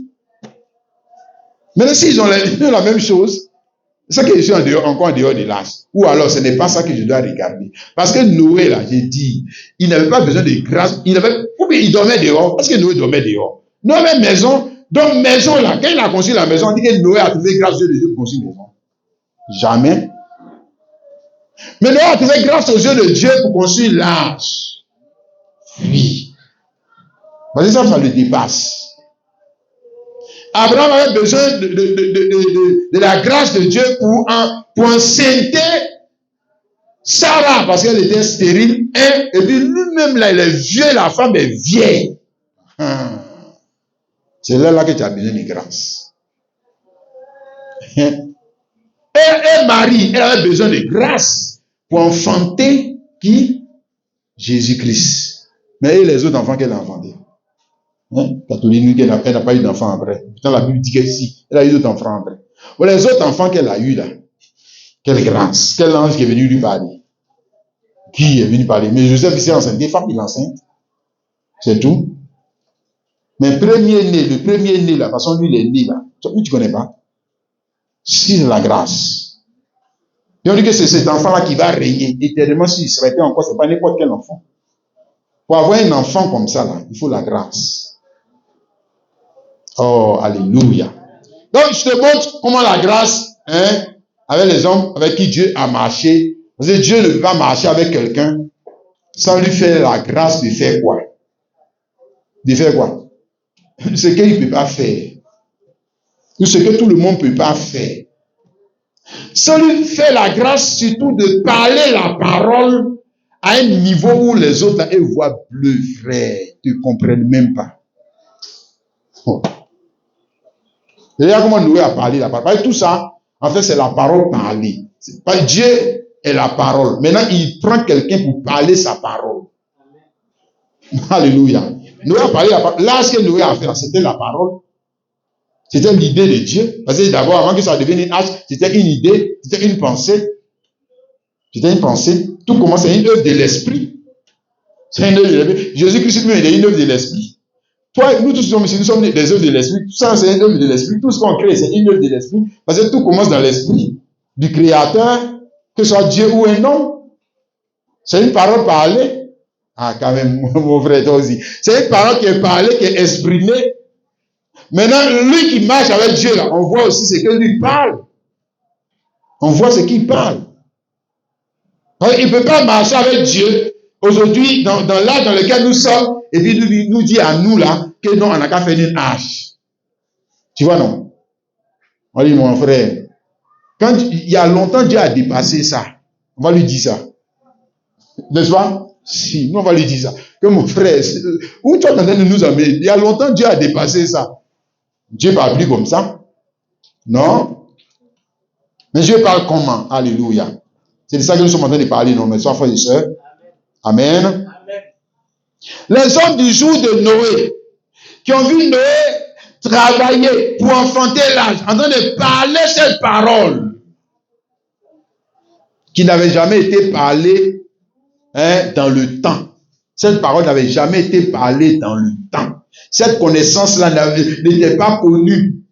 Maintenant, s'ils ont la même chose, c'est que je suis encore en dehors de l'âge. Ou alors, ce n'est pas ça que je dois regarder. Parce que Noé, là, j'ai dit, il n'avait pas besoin de grâce. Ou bien il dormait dehors. Parce que Noé dormait dehors. Noé avait maison. Donc, maison, là, quand il a construit la maison, on dit que Noé a trouvé grâce aux yeux de Dieu pour construire une maison. Jamais. Mais Noé a trouvé grâce aux yeux de Dieu pour construire l'arche. Oui. Parce que ça le dépasse. Abraham avait besoin de la grâce de Dieu pour enceinter Sarah parce qu'elle était stérile. Et puis lui-même, là, il est vieux, la femme est vieille. C'est là que tu as besoin de grâce. Et Marie, elle avait besoin de grâce pour enfanter qui? Jésus-Christ. Mais les autres enfants qu'elle a enfantés. Catholique, elle n'a pas eu d'enfant après. Putain, la Bible dit que si, elle a eu d'autres enfants après. Bon, les autres enfants qu'elle a eu là, quelle grâce, quel ange qui est venu lui parler. Qui est venu parler? Mais Joseph, il s'est enceinte, des femmes, il est enceinte. C'est tout. Mais le premier né là, de toute façon, lui, il est né là. Tu ne connais pas. C'est la grâce. Et on dit que c'est cet enfant-là qui va régner éternellement s'il se répète encore, c'est pas n'importe quel enfant. Pour avoir un enfant comme ça là, il faut la grâce. Oh, alléluia. Donc, je te montre comment la grâce, avec les hommes avec qui Dieu a marché. Parce que Dieu ne peut pas marcher avec quelqu'un sans lui faire la grâce de faire quoi? De faire quoi? Ce qu'il ne peut pas faire. Ou ce que tout le monde ne peut pas faire. Sans lui faire la grâce surtout de parler la parole à un niveau où les autres, ils voient bleu, frère, ils ne comprennent même pas. Oh. Regarde comment Noé a parlé la parole. Tout ça, en fait, c'est la parole parlée. C'est pas Dieu est la parole. Maintenant, il prend quelqu'un pour parler sa parole. Alléluia. Noé a parlé la parole. Là, ce que Noé a fait, c'était la parole. C'était l'idée de Dieu. Parce que d'abord, avant que ça devienne une hache, c'était une idée, c'était une pensée. C'était une pensée. Tout commence, c'est une œuvre de l'esprit. C'est une œuvre de l'esprit. Jésus-Christ lui est une œuvre de l'esprit. Toi, nous tous nous sommes des œuvres de l'esprit. Tout ça, c'est une œuvre de l'esprit. Tout ce qu'on crée, c'est une œuvre de l'esprit. Parce que tout commence dans l'esprit du Créateur, que ce soit Dieu ou un homme. C'est une parole parlée. Ah, quand même, mon frère, toi aussi. C'est une parole qui est parlée, qui est exprimée. Maintenant, lui qui marche avec Dieu, là, on voit aussi ce que lui parle. On voit ce qu'il parle. Alors, il ne peut pas marcher avec Dieu aujourd'hui, dans l'âge dans lequel nous sommes, et puis nous dit à nous là, que non, on n'a qu'à faire une hache. Tu vois, non? On dit, mon frère, quand il y a longtemps, Dieu a dépassé ça. On va lui dire ça. N'est-ce pas? Si, nous, on va lui dire ça. Que mon frère, où tu es en train de nous amener? Il y a longtemps, Dieu a dépassé ça. Dieu ne parle plus comme ça. Non? Mais Dieu parle comment? Alléluia. C'est de ça que nous sommes en train de parler, non, mes soeurs, frères et sœurs. Amen. Amen. Les hommes du jour de Noé, qui ont vu Noé travailler pour enfanter l'âge, en train de parler cette parole, qui n'avait jamais été parlée dans le temps. Cette parole n'avait jamais été parlée dans le temps. Cette connaissance-là n'était pas connue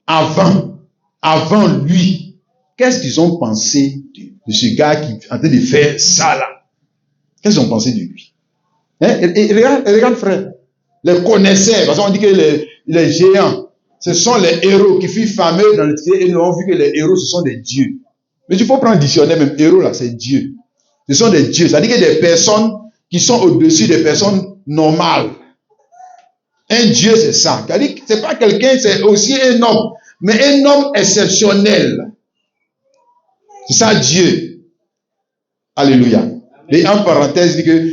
avant lui. Qu'est-ce qu'ils ont pensé de ce gars qui est en train de faire ça là? Qu'est-ce qu'ils ont pensé de lui? Et regarde, frère, les connaisseurs, parce qu'on dit que les géants, ce sont les héros qui furent fameux dans l'Antiquité et nous avons vu que les héros, ce sont des dieux. Mais il faut prendre le dictionnaire même. Héros, là, c'est Dieu. Ce sont des dieux. C'est-à-dire qu'il y a des personnes qui sont au-dessus des personnes normales. Un Dieu, c'est ça. C'est-à-dire que c'est pas quelqu'un, c'est aussi un homme. Mais un homme exceptionnel. C'est ça, Dieu. Alléluia. Et en parenthèse, dit que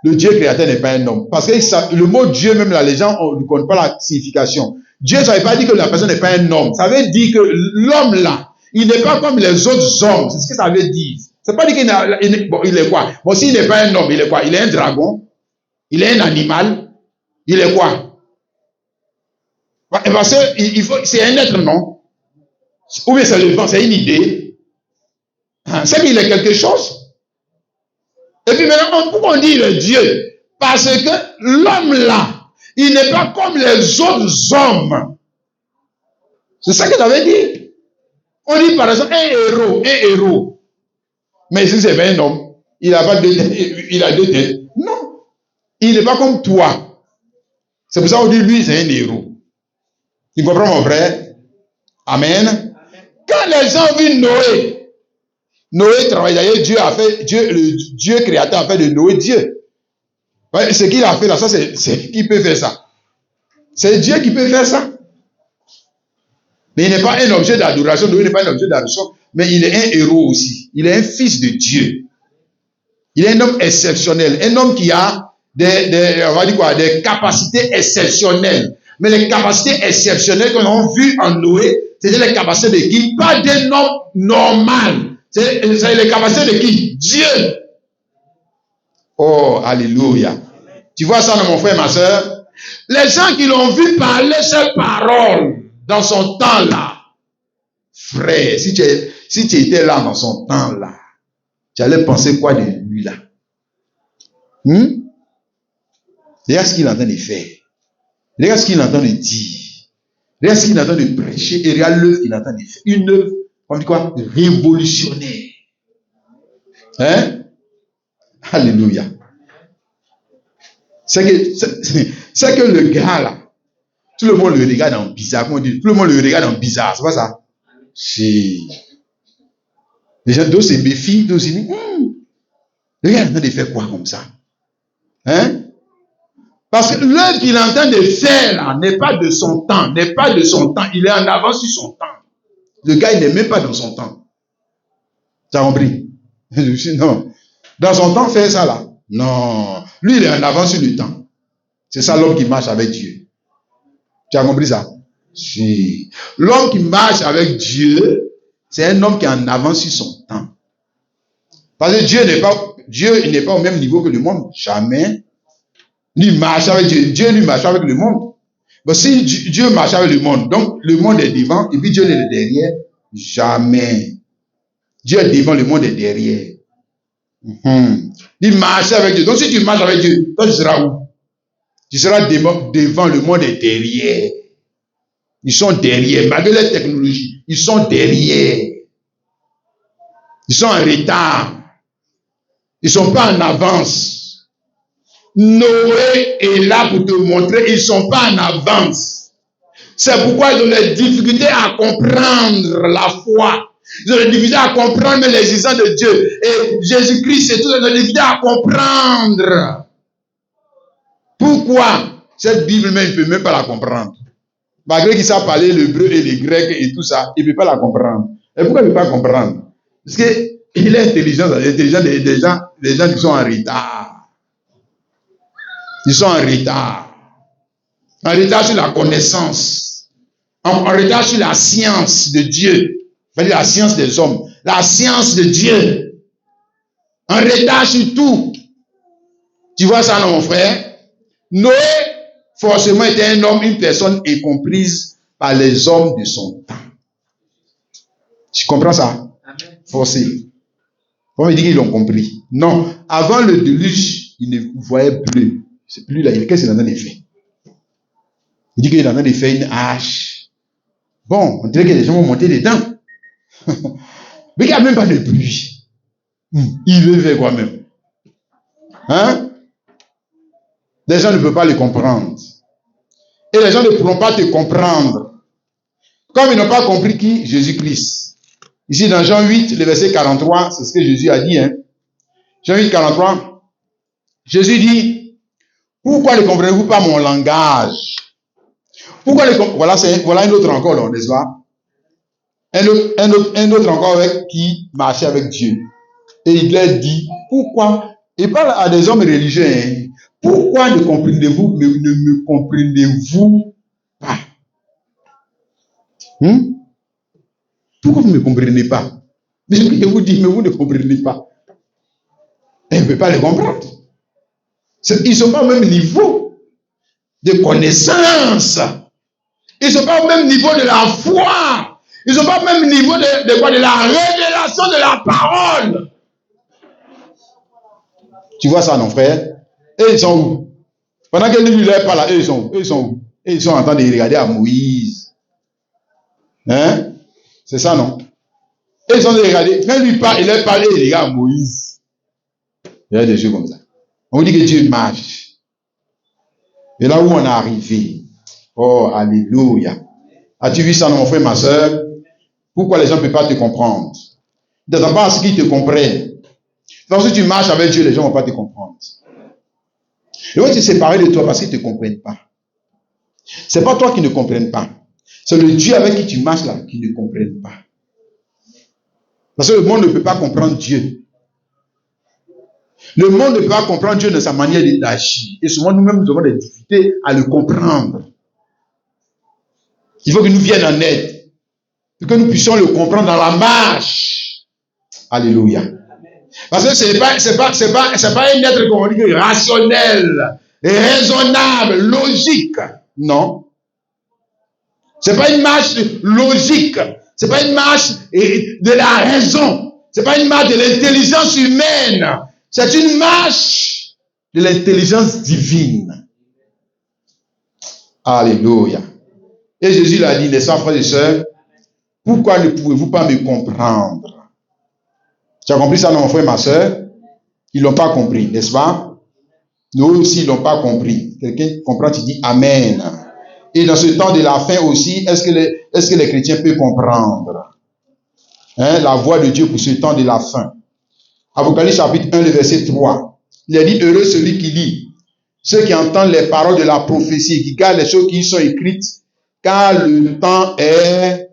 le Dieu créateur n'est pas un homme. Parce que ça, le mot Dieu, même là, les gens ne connaissent pas la signification. Dieu, ça ne veut pas dire que la personne n'est pas un homme. Ça veut dire que l'homme là, il n'est pas comme les autres hommes. C'est ce que ça veut dire. C'est pas dire qu'il est quoi? Bon, s'il n'est pas un homme, il est quoi? Il est un dragon? Il est un animal? Il est quoi? Parce que c'est un être, non? Ou bien c'est le vent, c'est une idée. C'est qu'il est quelque chose. Et puis maintenant, pourquoi on dit le Dieu? Parce que l'homme là, il n'est pas comme les autres hommes. C'est ça que ça veut dire. On dit par exemple un héros. Mais si c'est un homme, il a deux têtes. Non. Il n'est pas comme toi. C'est pour ça qu'on dit lui, c'est un héros. Tu comprends mon frère? Amen. Quand les gens ont vu Noé travaille. D'ailleurs, le Dieu créateur a fait de Noé Dieu. Ouais, ce qu'il a fait là, ça c'est qui peut faire ça? C'est Dieu qui peut faire ça. Mais il n'est pas un objet d'adoration. Noé n'est pas un objet d'adoration. Mais il est un héros aussi. Il est un fils de Dieu. Il est un homme exceptionnel. Un homme qui a on va dire quoi, des capacités exceptionnelles. Mais les capacités exceptionnelles qu'on a vues en Noé, c'était les capacités de qui? Pas d'un homme normal. C'est les capacités de qui? Dieu. Oh, alléluia. Tu vois ça, mon frère, ma soeur? Les gens qui l'ont vu parler cette parole dans son temps là, frère, si tu étais là dans son temps là, tu allais penser quoi de lui là? Regarde ce qu'il est en train de faire. Regarde ce qu'il est en train de dire. Regarde ce qu'il est en train de prêcher et regarde l'œuvre qu'il est en train de faire. Une œuvre, on dit quoi? Révolutionnaire. Hein? Alléluia. C'est que le gars là, tout le monde le regarde en bizarre. Comment on dit? Tout le monde le regarde en bizarre. C'est pas ça? Si. Les gens d'autres se méfient, d'autres se disent, le gars est en train de faire quoi comme ça? Hein? Parce que l'œuvre qu'il est en train de faire là n'est pas de son temps, n'est pas de son temps. Il est en avance sur son temps. Le gars, il n'est même pas dans son temps. Tu as compris? Non. Dans son temps, faire ça là. Non. Lui, il est en avance sur le temps. C'est ça l'homme qui marche avec Dieu. Tu as compris ça? Si. L'homme qui marche avec Dieu, c'est un homme qui est en avance sur son temps. Parce que Dieu n'est pas au même niveau que le monde. Jamais. Lui marche avec Dieu. Dieu lui marche avec le monde. Mais si Dieu marche avec le monde, donc le monde est devant et puis Dieu est derrière, jamais. Dieu est devant, le monde est derrière. Il marche avec Dieu. Donc si tu marches avec Dieu, toi tu seras où? Tu seras devant, le monde est derrière. Ils sont derrière. Malgré la technologie, ils sont derrière. Ils sont en retard. Ils ne sont pas en avance. Noé est là pour te montrer, ils ne sont pas en avance. C'est pourquoi ils ont des difficultés à comprendre la foi. Ils ont des difficultés à comprendre l'existence de Dieu. Et Jésus-Christ, c'est tout, ils ont des difficultés à comprendre. Pourquoi? Cette Bible, même, il ne peut même pas la comprendre. Malgré qu'il sait parler l'hébreu et le grec et tout ça, il ne peut pas la comprendre. Et pourquoi il ne peut pas comprendre? Parce qu'il est intelligent des gens qui sont en retard. Ils sont en retard. En retard sur la connaissance. En retard sur la science de Dieu. C'est-à-dire la science des hommes. La science de Dieu. En retard sur tout. Tu vois ça, non, mon frère? Noé, forcément, était un homme, une personne incomprise par les hommes de son temps. Tu comprends ça? Forcé. On me dit qu'ils l'ont compris. Non. Avant le déluge, ils ne voyaient plus. C'est plus là. Qu'est-ce qu'il en a fait? Il dit qu'il en a fait une hache. Bon, on dirait que les gens vont monter dedans. Mais il n'y a même pas de pluie. Il veut faire quoi même? Hein? Les gens ne peuvent pas le comprendre. Et les gens ne pourront pas te comprendre Comme ils n'ont pas compris qui? Jésus-Christ. Ici, dans Jean 8, le verset 43, c'est ce que Jésus a dit. Hein? Jean 8, 43, Jésus dit, pourquoi ne comprenez-vous pas mon langage? Pourquoi voilà un autre encore, n'est-ce pas? Un autre encore qui marchait avec Dieu. Et il leur dit, pourquoi? Il parle à des hommes religieux. Hein? Pourquoi ne me comprenez-vous pas? Pourquoi vous ne me comprenez pas? Mais je vous dis, mais vous ne comprenez pas. Et on ne peut pas les comprendre. Ils ne sont pas au même niveau de connaissance. Ils ne sont pas au même niveau de la foi. Ils ne sont pas au même niveau de la révélation de la parole. Tu vois ça, non, frère? Et ils sont où? Pendant que lui leur parle, eux, ils sont où? Ils sont où? Et ils sont en train de regarder à Moïse. Hein? C'est ça, non? Et ils sont en train de regarder. Quand lui parle, il leur parle et il regarde à Moïse. Il y a des choses comme ça. On dit que Dieu marche. Et là où on est arrivé. Oh, alléluia. As-tu vu ça, mon frère, ma soeur? Pourquoi les gens ne peuvent pas te comprendre? Ne t'attends pas à ce qu'ils te comprennent. Donc, si tu marches avec Dieu, les gens ne vont pas te comprendre. Ils vont te séparer de toi parce qu'ils ne te comprennent pas. Ce n'est pas toi qui ne comprennent pas. C'est le Dieu avec qui tu marches là qui ne comprenne pas. Parce que le monde ne peut pas comprendre Dieu. Le monde ne peut pas comprendre Dieu de sa manière d'agir. Et souvent, nous-mêmes, nous avons des difficultés à le comprendre. Il faut que nous viennent en aide. Pour que nous puissions le comprendre dans la marche. Alléluia. Parce que c'est pas un être, comme on dit, rationnel, raisonnable, logique. Non. C'est pas une marche logique. C'est pas une marche de la raison. C'est pas une marche de l'intelligence humaine. C'est une marche de l'intelligence divine. Alléluia. Et Jésus l'a dit, n'est-ce pas, frères et sœurs, pourquoi ne pouvez-vous pas me comprendre? Tu as compris ça, non, mon frère, ma sœur? Ils ne l'ont pas compris, n'est-ce pas? Nous aussi, ils ne l'ont pas compris. Quelqu'un comprend, tu dis Amen. Et dans ce temps de la fin aussi, est-ce que les chrétiens peuvent comprendre la voix de Dieu pour ce temps de la fin? Apocalypse chapitre 1, le verset 3. Il a dit, heureux celui qui lit, ceux qui entendent les paroles de la prophétie, qui gardent les choses qui y sont écrites, car le temps est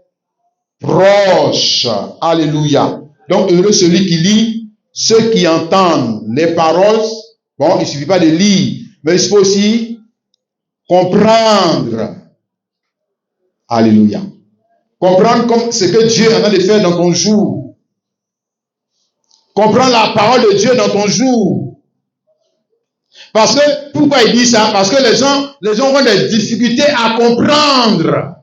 proche. Alléluia. Donc, heureux celui qui lit, ceux qui entendent les paroles. Bon, il ne suffit pas de lire, mais il faut aussi comprendre. Alléluia. Comprendre comme ce que Dieu est en train de faire dans ton jour. Comprendre la parole de Dieu dans ton jour. Parce que, pourquoi il dit ça? Parce que les gens ont des difficultés à comprendre,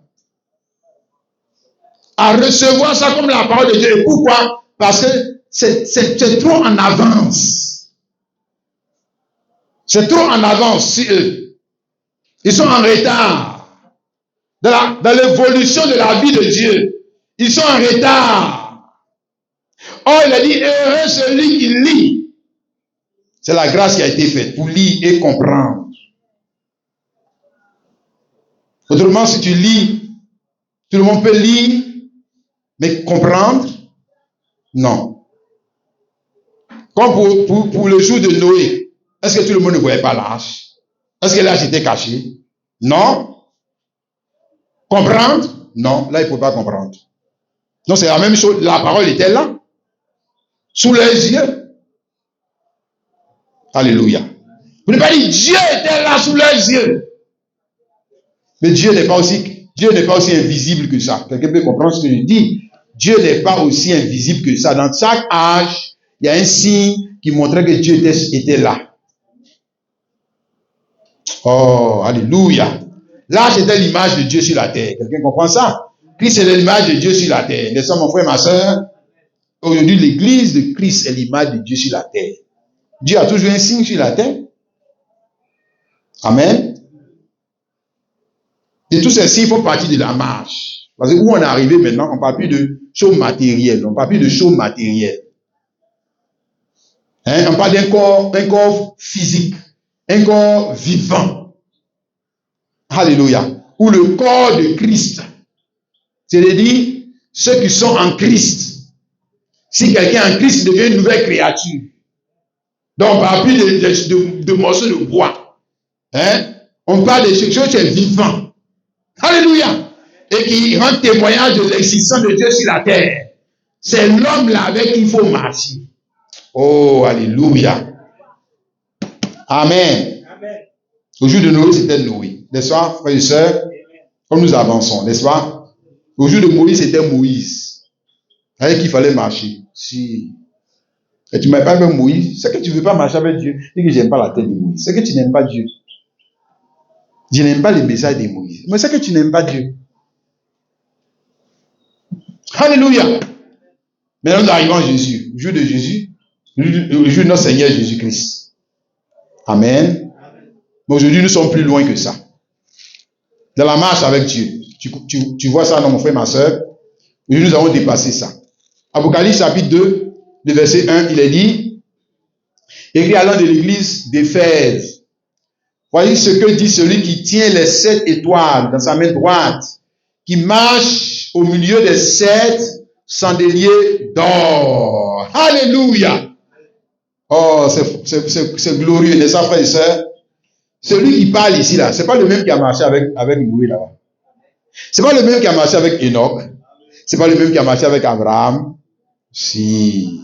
à recevoir ça comme la parole de Dieu. Et pourquoi? Parce que c'est trop en avance. C'est trop en avance sur eux. Ils sont en retard. Dans l'évolution de la vie de Dieu. Ils sont en retard. Or, il a dit, heureux celui qui lit. C'est la grâce qui a été faite pour lire et comprendre. Autrement, si tu lis, tout le monde peut lire, mais comprendre, non. Comme pour le jour de Noé, est-ce que tout le monde ne voyait pas l'arche? Est-ce que l'arche était cachée? Non. Comprendre? Non, là il ne faut pas comprendre. Donc c'est la même chose, la parole était là, sous les yeux. Alléluia. Vous ne pouvez pas dire Dieu était là sous les yeux. Mais Dieu n'est pas aussi invisible que ça. Quelqu'un peut comprendre ce que je dis? Dieu n'est pas aussi invisible que ça. Dans chaque âge, il y a un signe qui montrait que Dieu était là. Oh, alléluia. Là, c'était l'image de Dieu sur la terre. Quelqu'un comprend ça? Christ est l'image de Dieu sur la terre. N'est-ce pas, mon frère, ma soeur? Aujourd'hui, l'église de Christ est l'image de Dieu sur la terre. Dieu a toujours un signe sur la terre. Amen. Et tous ces signes font partie de la marche. Parce que où on est arrivé maintenant, on ne parle plus de choses matérielles. On ne parle plus de choses matérielles. On parle d'un corps physique. Un corps vivant. Alléluia. Ou le corps de Christ. C'est-à-dire, ceux qui sont en Christ. Si quelqu'un en Christ devient une nouvelle créature. Donc, on parle plus de morceaux de bois. Hein? On parle de quelque chose qui est vivant. Alléluia. Et qui rend témoignage de l'existence de Dieu sur la terre. C'est l'homme-là avec qui il faut marcher. Oh, alléluia. Amen. Amen. Au jour de Noé, c'était Noé. N'est-ce pas, frères et sœurs? Comme nous avançons, n'est-ce pas? Au jour de Moïse, c'était Moïse. Avec qui il fallait marcher. Si. Et tu ne m'as pas avec Moïse, c'est que tu ne veux pas marcher avec Dieu. Et que je n'aime pas la tête de Moïse. C'est que tu n'aimes pas Dieu. Je n'aime pas les messages de Moïse. Mais c'est que tu n'aimes pas Dieu. Alléluia. Maintenant, nous arrivons à Jésus. Le jour de Jésus. Le jour de notre Seigneur Jésus-Christ. Amen. Mais aujourd'hui, nous sommes plus loin que ça. Dans la marche avec Dieu. Tu vois ça, non, mon frère, ma soeur. Aujourd'hui, nous avons dépassé ça. Apocalypse chapitre 2, le verset 1, il est dit, écrit à l'un de l'église d'Éphèse. Voyez ce que dit celui qui tient les 7 étoiles dans sa main droite, qui marche au milieu des 7 chandeliers d'or. Alléluia. Oh, c'est glorieux, n'est-ce pas, frères et sœurs? Celui qui parle ici, là, c'est pas le même qui a marché avec Noé, là-bas. C'est pas le même qui a marché avec Enoch. C'est pas le même qui a marché avec Abraham. Si.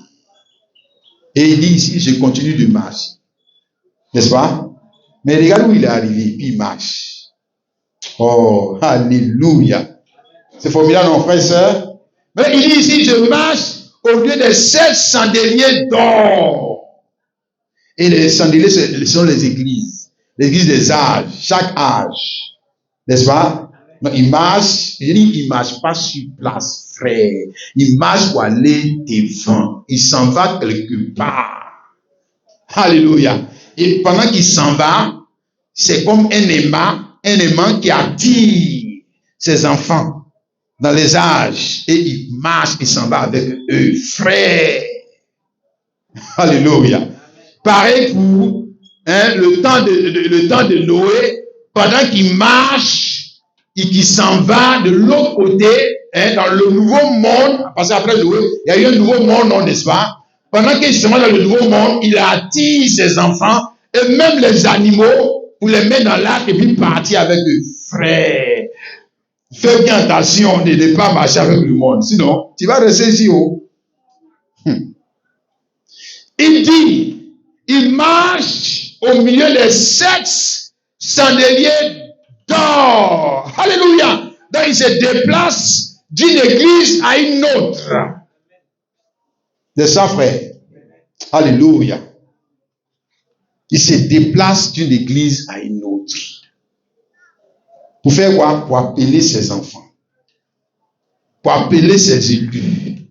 Et il dit ici, je continue de marcher. N'est-ce pas? Mais regarde où il est arrivé, puis il marche. Oh, alléluia. C'est formidable, mon frère et sœur. Mais il dit ici, je marche au milieu des 7 chandeliers d'or. Et les chandeliers, ce sont les églises. L'église des âges, chaque âge. N'est-ce pas? Donc, il marche, il marche pas sur place, frère. Il marche pour aller devant. Il s'en va quelque part. Alléluia. Et pendant qu'il s'en va, c'est comme un aimant qui attire ses enfants dans les âges. Et il marche, il s'en va avec eux, frère. Alléluia. Pareil pour le temps de Noé, pendant qu'il marche et qu'il s'en va de l'autre côté, dans le nouveau monde, parce qu'après Noé, il y a eu un nouveau monde, non, n'est-ce pas? Pendant qu'il se met dans le nouveau monde, il attire ses enfants et même les animaux pour les mettre dans l'arc et puis partir avec eux. Frère, fais bien attention de ne pas marcher avec le monde, sinon tu vas rester ici haut. Il dit, il marche au milieu des 7 chandeliers d'or. Alléluia. Donc il se déplace d'une église à une autre. C'est ça, frère. Alléluia. Il se déplace d'une église à une autre. Pour faire quoi? Pour appeler ses enfants. Pour appeler ses élus.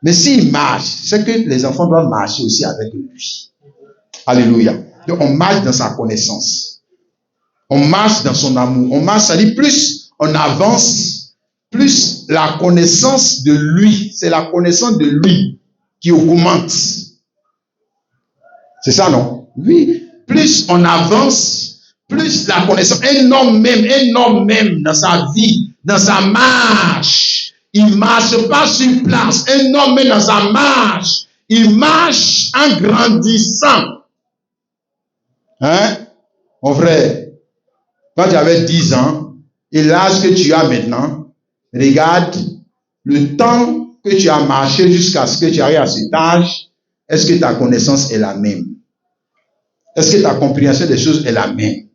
Mais s'il marche, c'est que les enfants doivent marcher aussi avec lui. Alléluia. Donc on marche dans sa connaissance. On marche dans son amour. On marche, ça dit plus on avance, plus la connaissance de lui, c'est la connaissance de lui qui augmente. C'est ça, non? Oui. Plus on avance, plus la connaissance. Un homme même dans sa vie, dans sa marche, il ne marche pas sur place. Un homme même dans sa marche, il marche en grandissant. Hein? Mon frère, quand tu avais 10 ans, et l'âge que tu as maintenant, regarde le temps que tu as marché jusqu'à ce que tu arrives à cet âge, est-ce que ta connaissance est la même? Est-ce que ta compréhension des choses est la même?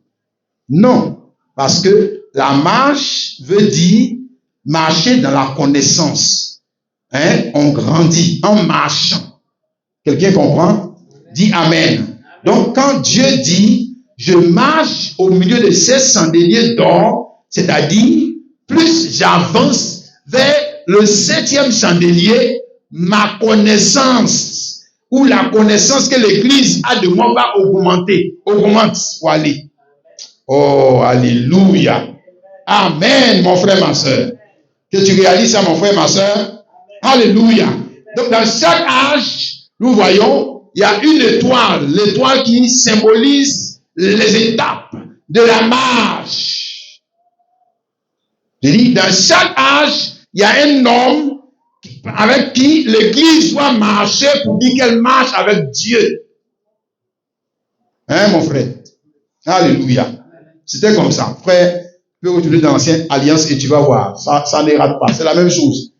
Non, parce que la marche veut dire marcher dans la connaissance. Hein? On grandit en marchant. Quelqu'un comprend? Dis Amen. Donc, quand Dieu dit, je marche au milieu de ces chandeliers d'or, c'est-à-dire, plus j'avance vers le 7e chandelier, ma connaissance, ou la connaissance que l'Église a de moi va augmenter. Augmente pour aller. Oh, alléluia. Amen, mon frère, ma soeur. Que tu réalises ça, mon frère, ma soeur. Alléluia. Donc, dans chaque âge, nous voyons, il y a une étoile, l'étoile qui symbolise les étapes de la marche. Je dis, dans chaque âge, il y a un homme avec qui l'église doit marcher pour dire qu'elle marche avec Dieu. Hein, mon frère? Alléluia. C'était comme ça. Frère, tu peux retourner dans l'ancienne alliance et tu vas voir. Ça ne rate pas. C'est la même chose.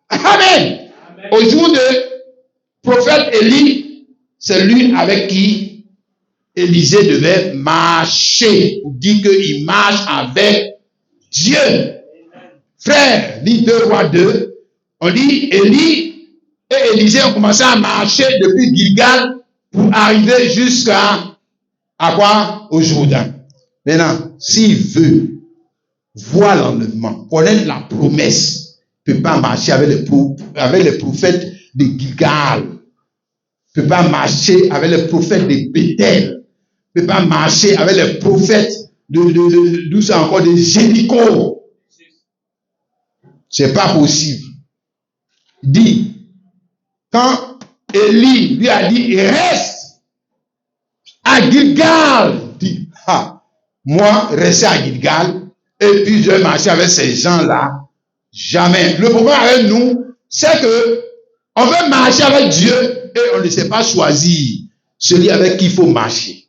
Amen. Au jour de prophète Élie, c'est lui avec qui Élisée devait marcher. Pour dire qu'il marche avec Dieu. Frère, lis 2 Rois 2. On dit Élie et Élisée ont commencé à marcher depuis Gilgal pour arriver jusqu'à quoi? Au Jourdain. Maintenant, s'il veut voir l'enlèvement, connaître la promesse, ne peut pas marcher avec les prophètes de Gilgal. Ne peut pas marcher avec les prophètes de Bethel. Ne peut pas marcher avec les prophètes d'où c'est encore de Jéricho. C'est pas possible. Il dit, quand Élie lui a dit, reste à Gilgal, il dit, moi, rester à Gilgal, et puis je vais marcher avec ces gens-là, jamais. Le problème avec nous, c'est que on veut marcher avec Dieu et on ne sait pas choisir celui avec qui il faut marcher.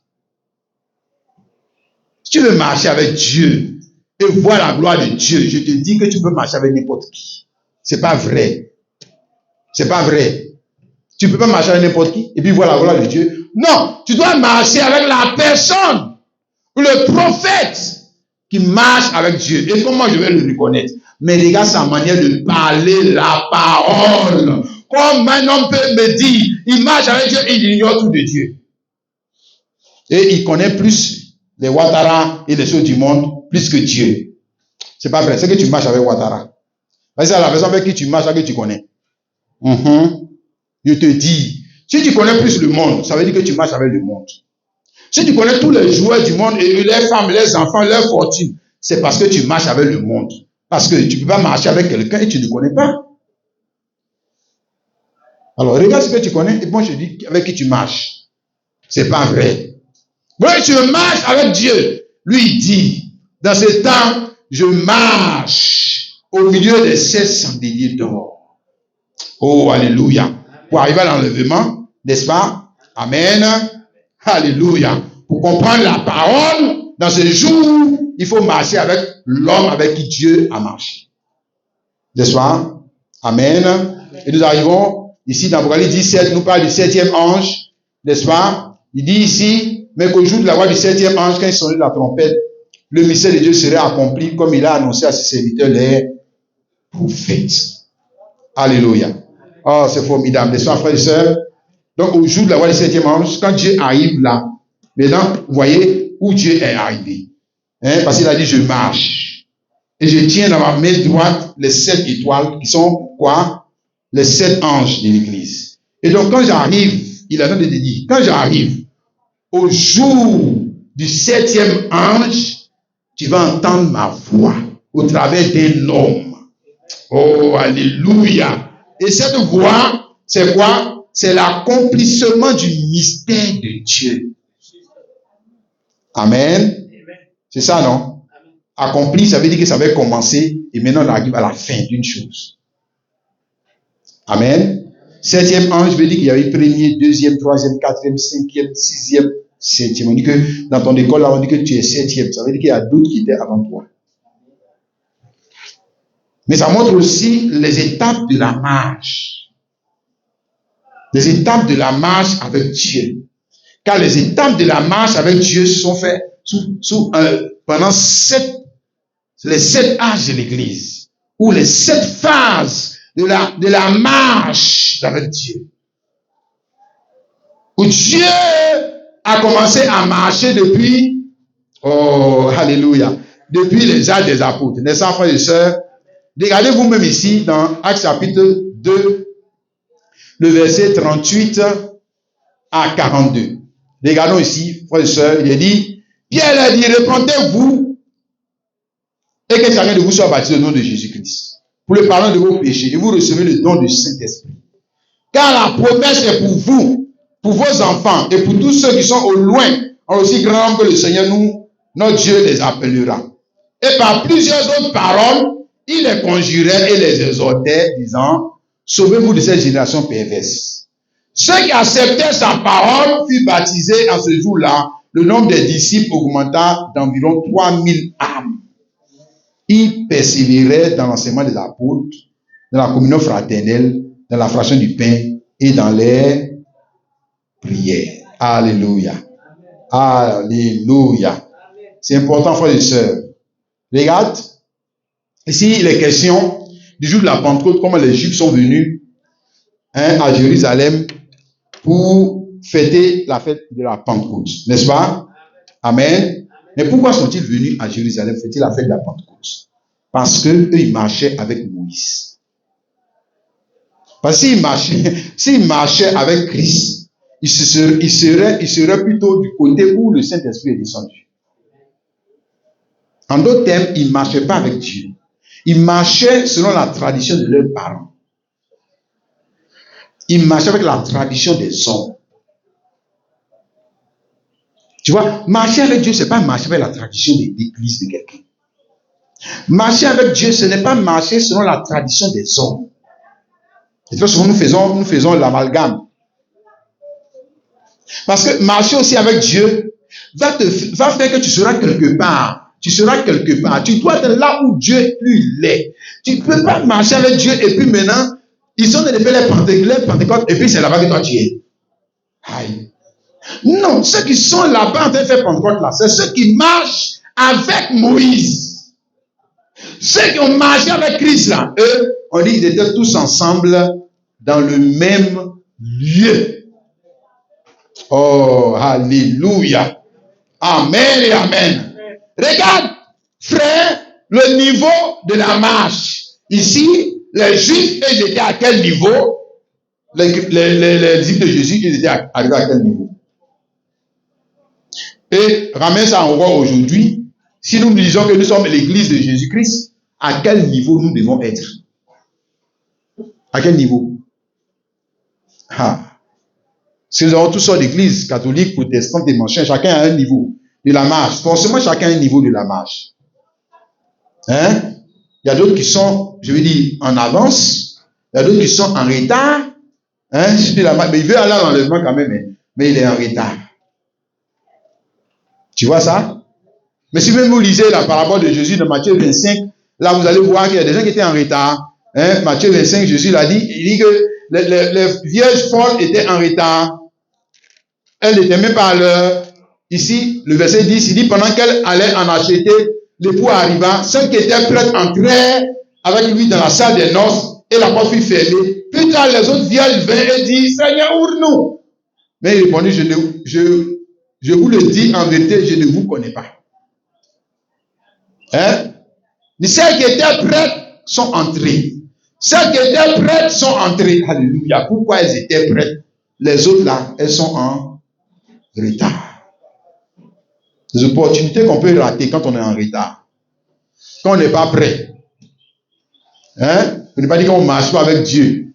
Si tu veux marcher avec Dieu et voir la gloire de Dieu, je te dis que tu peux marcher avec n'importe qui. C'est pas vrai. C'est pas vrai. Tu peux pas marcher avec n'importe qui et puis voir la gloire de Dieu. Non, tu dois marcher avec la personne, le prophète qui marche avec Dieu. Et comment je vais le reconnaître? Mais regarde sa manière de parler la parole. Comme un homme peut me dire, il marche avec Dieu et il ignore tout de Dieu. Et il connaît plus les Ouattara et les choses du monde plus que Dieu. C'est pas vrai. C'est que tu marches avec Ouattara. C'est la personne avec qui tu marches, avec qui tu connais. Je te dis, si tu connais plus le monde, ça veut dire que tu marches avec le monde. Si tu connais tous les joueurs du monde et les femmes, les enfants, leurs fortunes, c'est parce que tu marches avec le monde. Parce que tu ne peux pas marcher avec quelqu'un et tu ne connais pas. Alors, regarde ce que tu connais et moi je dis avec qui tu marches. C'est pas vrai. Moi, tu marches avec Dieu. Lui, il dit, dans ce temps, je marche au milieu des 7 chandeliers d'or. Oh, alléluia. Pour arriver à l'enlèvement, n'est-ce pas? Amen. Alléluia. Pour comprendre la parole, dans ce jour, il faut marcher avec l'homme avec qui Dieu a marché. N'est-ce pas? Amen. Et nous arrivons ici dans Apocalypse 17, nous parle du 7e ange, n'est-ce pas? Il dit ici, mais qu'au jour de la voix du 7e ange, quand il sonnait la trompette, le mystère de Dieu serait accompli comme il a annoncé à ses serviteurs, les prophètes. Alléluia. Oh, c'est formidable. N'est-ce pas, frères et sœurs? Donc, au jour de la voix du 7e ange, quand Dieu arrive là, maintenant, vous voyez où Dieu est arrivé. Parce qu'il a dit, je marche. Et je tiens dans ma main droite les 7 étoiles qui sont quoi? Les 7 anges de l'église. Et donc, quand j'arrive, il a donné de dire, quand j'arrive au jour du 7e ange, tu vas entendre ma voix au travers d'un homme. Oh, alléluia. Et cette voix, c'est quoi? C'est l'accomplissement du mystère de Dieu. Amen. C'est ça, non? Accompli, ça veut dire que ça va commencer et maintenant on arrive à la fin d'une chose. Amen. 7e ange veut dire qu'il y avait premier, deuxième, troisième, quatrième, cinquième, sixième, septième. On dit que dans ton école, là, on dit que tu es 7e. Ça veut dire qu'il y a d'autres qui étaient avant toi. Mais ça montre aussi les étapes de la marche. Les étapes de la marche avec Dieu. Car les étapes de la marche avec Dieu sont faites pendant les 7 âges de l'Église. Ou les 7 phases de la marche avec Dieu. Où Dieu a commencé à marcher depuis, oh, alléluia, depuis les âges des apôtres. N'est-ce pas, frères et sœurs? Regardez vous-même ici dans Actes chapitre 2, le verset 38 à 42. Regardons ici, frères et sœurs, il est dit, Pierre a dit, repentez-vous et que chacun de vous soit baptisé au nom de Jésus-Christ pour le pardon de vos péchés et vous recevez le don du Saint-Esprit. Car la promesse est pour vous, pour vos enfants et pour tous ceux qui sont au loin, en aussi grand nombre que le Seigneur notre Dieu les appellera. Et par plusieurs autres paroles, il les conjurait et les exhortait, disant, sauvez-vous de cette génération perverse. Ceux qui acceptaient sa parole furent baptisés en ce jour-là. Le nombre des disciples augmenta d'environ 3000 âmes. Ils persévéraient dans l'enseignement des apôtres, dans la communion fraternelle, dans la fraction du pain et dans les prières. Alléluia. Alléluia. C'est important, frères et sœurs. Regarde, ici, il est question du jour de la Pentecôte, comment les Juifs sont venus à Jérusalem pour fêter la fête de la Pentecôte. N'est-ce pas? Amen. Mais pourquoi sont-ils venus à Jérusalem fêter la fête de la Pentecôte? Parce qu'eux, ils marchaient avec Moïse. Parce qu'ils s'ils marchaient avec Christ, ils seraient plutôt du côté où le Saint-Esprit est descendu. En d'autres termes, ils ne marchaient pas avec Dieu. Ils marchaient selon la tradition de leurs parents. Ils marchaient avec la tradition des hommes. Tu vois, marcher avec Dieu, ce n'est pas marcher avec la tradition de l'église de quelqu'un. Marcher avec Dieu, ce n'est pas marcher selon la tradition des hommes. Et de toute façon, nous faisons l'amalgame. Parce que marcher aussi avec Dieu va faire que tu seras quelque part. Tu seras quelque part. Tu dois être là où Dieu lui est. Tu ne peux pas marcher avec Dieu et puis maintenant, ils sont en train de faire les Pentecôtes et puis c'est là-bas que toi tu es. Aïe. Non, ceux qui sont là-bas en train de faire Pentecôte là, c'est ceux qui marchent avec Moïse. Ceux qui ont marché avec Christ là, eux, on dit qu'ils étaient tous ensemble dans le même lieu. Oh, alléluia. Amen et amen. Regarde, frère, le niveau de la marche. Ici, les Juifs, ils étaient à quel niveau? Les disciples de Jésus, ils étaient arrivés à quel niveau? Et ramène ça en voit aujourd'hui. Si nous disons que nous sommes l'église de Jésus-Christ, à quel niveau nous devons être? À quel niveau? Si nous avons toutes sortes d'églises, catholiques, protestantes et machin, chacun a un niveau de la marche. Forcément, chacun a un niveau de la marche. Hein? Il y a d'autres qui sont, je veux dire, en avance. Il y a d'autres qui sont en retard. Hein? Mais il veut aller à l'enlèvement quand même, mais il est en retard. Tu vois ça? Mais si même vous lisez la parabole de Jésus de Matthieu 25, là vous allez voir qu'il y a des gens qui étaient en retard. Hein? Matthieu 25, Jésus l'a dit, il dit que les vierges folles étaient en retard. Elles n'étaient même pas à l'heure. Ici, le verset 10, il dit, pendant qu'elle allait en acheter, l'époux arriva, celles qui étaient prêtes entrèrent avec lui dans la salle des noces, et la porte fut fermée. Plus tard, les autres vierges vinrent et dirent, Seigneur, ouvre-nous. Mais il répondit, je vous le dis en vérité, je ne vous connais pas. Hein? Mais celles qui étaient prêtes sont entrées. Celles qui étaient prêtes sont entrées. Alléluia. Pourquoi elles étaient prêtes? Les autres là, elles sont en retard. Des opportunités qu'on peut rater quand on est en retard. Quand on n'est pas prêt. Hein? On ne pas dire qu'on ne marche pas avec Dieu.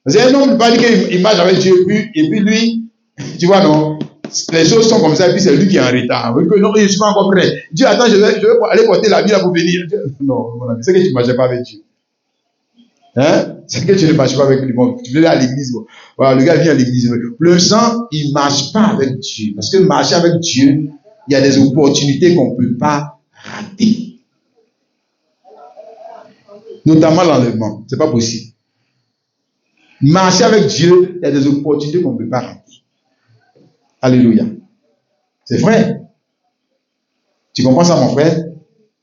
Vous savez, non, on ne pas dire qu'il marche avec Dieu et puis lui, tu vois, non, les choses sont comme ça, et puis c'est lui qui est en retard. Non, je ne suis pas encore prêt. Dieu, attends, je vais aller porter la Bible pour venir. Non, mon ami, c'est que tu ne marches pas avec Dieu. Hein? C'est que tu ne marches pas avec lui. Bon, tu veux aller à l'église. Bon. Voilà, le gars vient à l'église. Le sang, il ne marche pas avec Dieu. Parce que marcher avec Dieu, il y a des opportunités qu'on ne peut pas rater. Notamment l'enlèvement. Ce n'est pas possible. Marcher avec Dieu, il y a des opportunités qu'on ne peut pas rater. Alléluia. C'est vrai. Tu comprends ça, mon frère?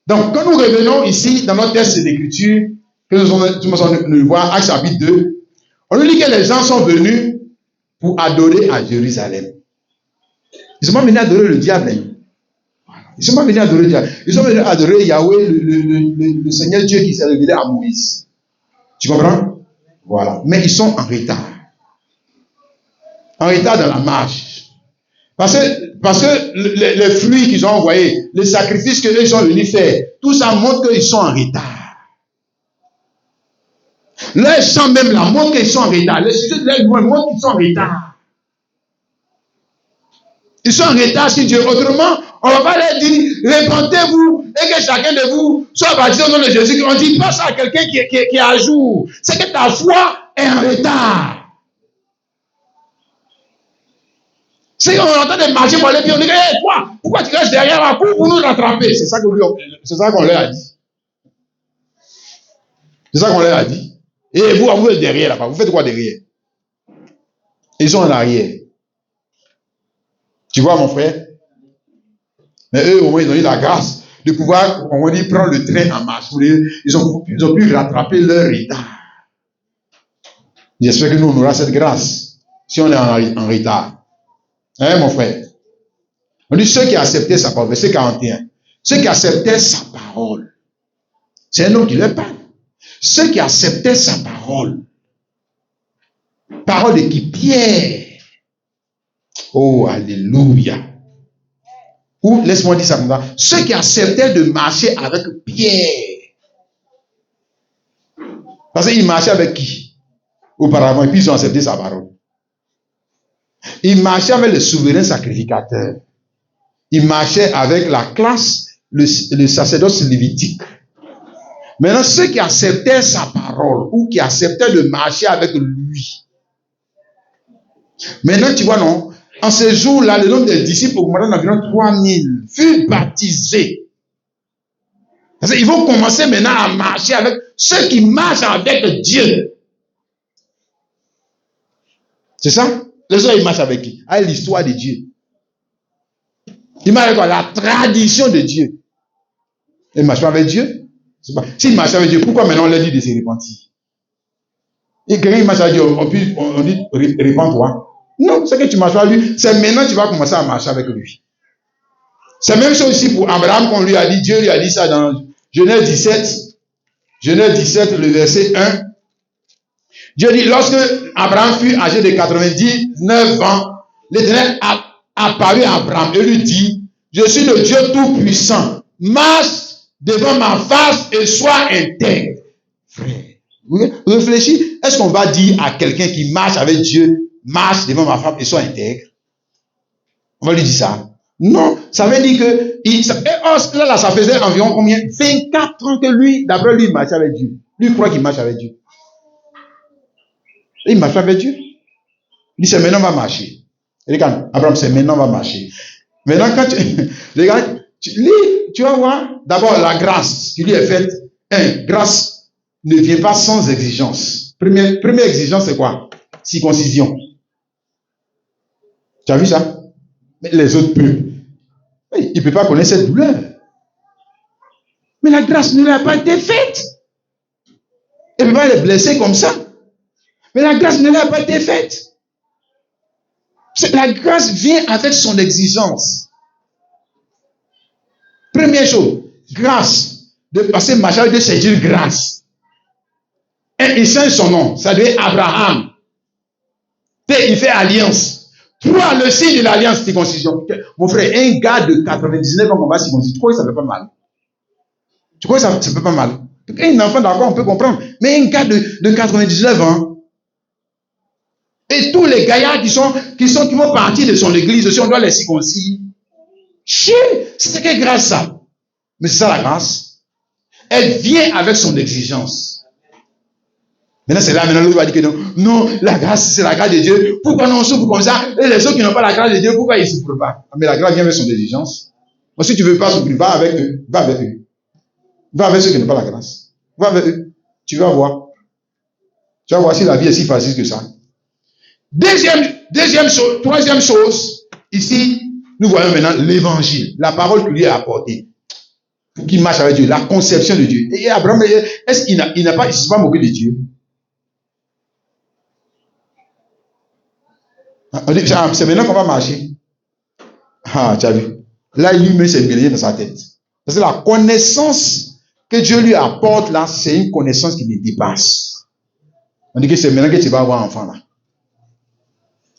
Donc, quand nous revenons ici, dans notre texte d'écriture, que nous allons le voir, Actes chapitre 2, on nous dit que les gens sont venus pour adorer à Jérusalem. Ils ne sont pas venus adorer le diable. Ils ne sont pas venus adorer le diable. Ils sont venus adorer Yahweh, le Seigneur Dieu qui s'est révélé à Moïse. Tu comprends? Voilà. Mais ils sont en retard. En retard dans la marche. Parce que les fruits qu'ils ont envoyés, les sacrifices qu'ils sont venus faire, tout ça montre qu'ils sont en retard. Leur chant même là montre qu'ils sont en retard. Les sujets de leur louange montrent qu'ils sont en retard. Ils sont en retard sur Dieu. Autrement, On ne va pas leur dire, répentez-vous et que chacun de vous soit baptisé au nom de Jésus. On ne dit pas ça à quelqu'un qui est à jour. C'est que ta foi est en retard. Si on entend des marcher pour les pieds, on dit, hey, toi, pourquoi tu restes derrière moi pour nous rattraper? C'est ça qu'on leur a dit. C'est ça qu'on leur a dit. Et vous êtes derrière là-bas. Vous faites quoi derrière? Ils sont en arrière. Tu vois, mon frère? Mais eux, au moins, ils ont eu la grâce de pouvoir, on va dire, prendre le train en marche. Ils ont pu rattraper leur retard. J'espère que nous, on aura cette grâce si on est en retard. Hein, mon frère? On dit ceux qui acceptaient sa parole, verset 41. Ceux qui acceptaient sa parole. C'est un homme qui leur parle. Ceux qui acceptaient sa parole. Parole de qui? Pierre. Oh, alléluia. Ou, laisse-moi dire ça comme ça. Ceux qui acceptaient de marcher avec Pierre. Parce qu'ils marchaient avec qui? Auparavant, et puis ils ont accepté sa parole. Ils marchaient avec le souverain sacrificateur. Ils marchaient avec la classe, le sacerdoce lévitique. Maintenant, ceux qui acceptaient sa parole ou qui acceptaient de marcher avec lui. Maintenant, tu vois, non? En ce jour-là, le nombre des disciples augmentant d'environ 3000 furent baptisés. Parce qu'ils vont commencer maintenant à marcher avec ceux qui marchent avec Dieu. C'est ça? Les autres, ils marchent avec qui? Avec l'histoire de Dieu. Ils marchent avec quoi? La tradition de Dieu. Ils ne marchent pas avec Dieu. S'ils marchent avec Dieu, pourquoi maintenant on leur dit de se repentir? Et quelqu'un marche avec Dieu, on dit repens-toi. Non, c'est que tu marches avec lui. C'est maintenant que tu vas commencer à marcher avec lui. C'est même chose aussi pour Abraham qu'on lui a dit. Dieu lui a dit ça dans Genèse 17. Genèse 17, le verset 1. Dieu dit, lorsque Abraham fut âgé de 99 ans, l'Éternel a apparu à Abraham et lui dit, je suis le Dieu Tout-Puissant. Marche devant ma face et sois intègre. Frère, réfléchis. Est-ce qu'on va dire à quelqu'un qui marche avec Dieu, marche devant ma face et sois intègre? On va lui dire ça. Non, ça veut dire que là, ça faisait environ combien? 24 ans que lui, d'après lui, il marchait avec Dieu. Lui croit qu'il marche avec Dieu. Et il marche avec Dieu. Il dit, c'est maintenant on va marcher. Et regarde, Abraham, c'est maintenant on va marcher. Maintenant, quand regarde, tu lis, tu vas voir, d'abord la grâce qui lui est faite. Grâce ne vient pas sans exigence. Première exigence, c'est quoi? Circoncision. Tu as vu ça? Mais les autres peuvent. Il ne peut pas connaître cette douleur. Mais la grâce ne lui a pas été faite. Il ne peut pas les blesser comme ça. Mais la grâce ne lui a pas été faite. La grâce vient avec son exigence. Première chose, grâce. De passer marcher avec Dieu, c'est dire grâce. Et il change son nom. Ça devient Abraham. Et il fait alliance. 3, le signe de l'alliance, circoncision. Mon frère, un gars de 99 ans qu'on va circoncire, tu crois que ça ne fait pas mal? Tu crois que ça ne fait pas mal? Un enfant d'accord, on peut comprendre. Mais un gars de 99 ans, et tous les gaillards qui vont partir de son église, si on doit les circoncire, c'est que grâce ça. Mais c'est ça la grâce. Elle vient avec son exigence. Maintenant, c'est là, maintenant, l'autre va dire que non. Non, la grâce, c'est la grâce de Dieu. Pourquoi non on souffre comme ça? Et les autres qui n'ont pas la grâce de Dieu, pourquoi ils ne souffrent pas? Mais la grâce vient avec son exigence. Moi, si tu ne veux pas souffrir, va avec eux. Va avec eux. Va avec ceux qui n'ont pas la grâce. Va avec eux. Tu vas voir. Tu vas voir si la vie est si facile que ça. Troisième chose, ici, nous voyons maintenant l'évangile, la parole que lui a apportée, pour qu'il marche avec Dieu, la conception de Dieu. Et Abraham, est-ce qu'il il ne s'est pas moqué de Dieu? C'est maintenant qu'on va marcher. Ah, tu as vu. Là, lui-même s'est mélangé dans sa tête. Parce que la connaissance que Dieu lui apporte là, c'est une connaissance qui le dépasse. On dit que c'est maintenant que tu vas avoir un enfant là.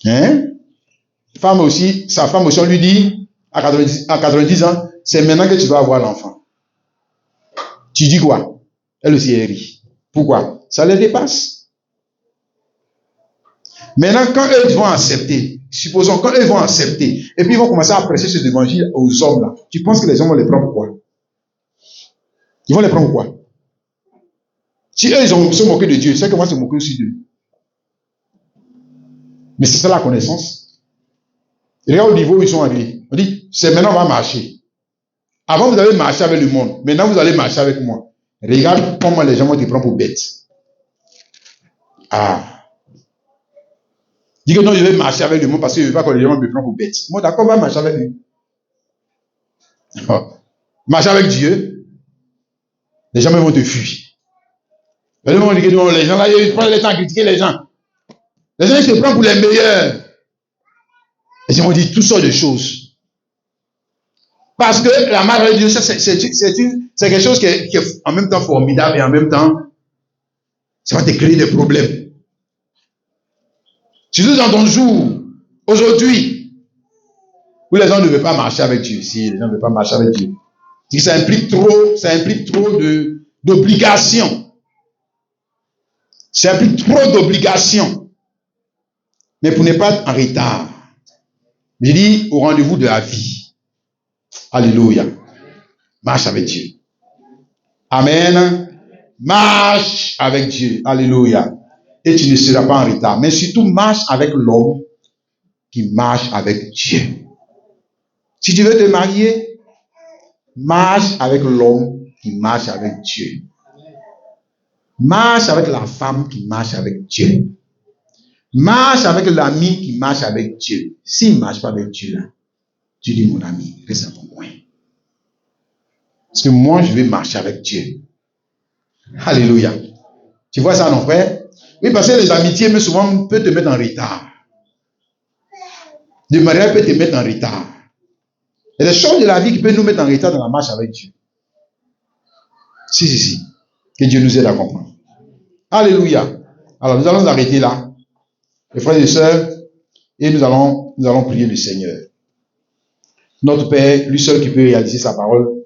Hein? Sa femme aussi, on lui dit, à 90 ans, c'est maintenant que tu vas avoir l'enfant. Tu dis quoi? Elle aussi rit. Pourquoi? Ça le dépasse. Maintenant, quand eux vont accepter, supposons, quand eux vont accepter, et puis ils vont commencer à prêcher cet évangile aux hommes là, tu penses que les hommes vont les prendre pour quoi? Ils vont les prendre pour quoi? Si eux, ils se moqué de Dieu, c'est que moi, se moquer aussi d'eux. Mais c'est ça la connaissance. Et regarde au niveau où ils sont arrivés. On dit, c'est maintenant on va marcher. Avant, vous avez marché avec le monde. Maintenant, vous allez marcher avec moi. Regarde comment les gens vont te prendre pour bête. Ah. Dis que non, je vais marcher avec le monde parce que je ne veux pas que les gens me prennent pour bête. Moi, d'accord, on va marcher avec lui. Marcher avec Dieu. Les gens vont te fuir. Les gens vont dire que non, les gens là, ils prennent le temps à critiquer les gens. Les gens, ils se prennent pour les meilleurs. Les gens vont dire toutes sortes de choses. Parce que la marche avec Dieu, c'est quelque chose qui est en même temps formidable et en même temps, ça va te créer des problèmes. Surtout dans ton jour, aujourd'hui, où les gens ne veulent pas marcher avec Dieu. Si les gens ne veulent pas marcher avec Dieu. Ça implique trop d'obligations. Ça implique trop d'obligations. Mais pour ne pas être en retard, je dis au rendez-vous de la vie. Alléluia. Marche avec Dieu. Amen. Marche avec Dieu. Alléluia. Et tu ne seras pas en retard. Mais surtout, marche avec l'homme qui marche avec Dieu. Si tu veux te marier, marche avec l'homme qui marche avec Dieu. Marche avec la femme qui marche avec Dieu. Marche avec l'ami qui marche avec Dieu. S'il ne marche pas avec Dieu, là, tu dis, mon ami, reste un peu moins. Parce que moi, je vais marcher avec Dieu. Alléluia. Tu vois ça, non, frère? Oui, parce que les amitiés, mais souvent, peuvent te mettre en retard. Le mariage peut te mettre en retard. Il y a des choses de la vie qui peuvent nous mettre en retard dans la marche avec Dieu. Si. Que Dieu nous aide à comprendre. Alléluia. Alors, nous allons arrêter là. Les frères et sœurs, et nous allons prier le Seigneur. Notre Père, lui seul qui peut réaliser sa parole,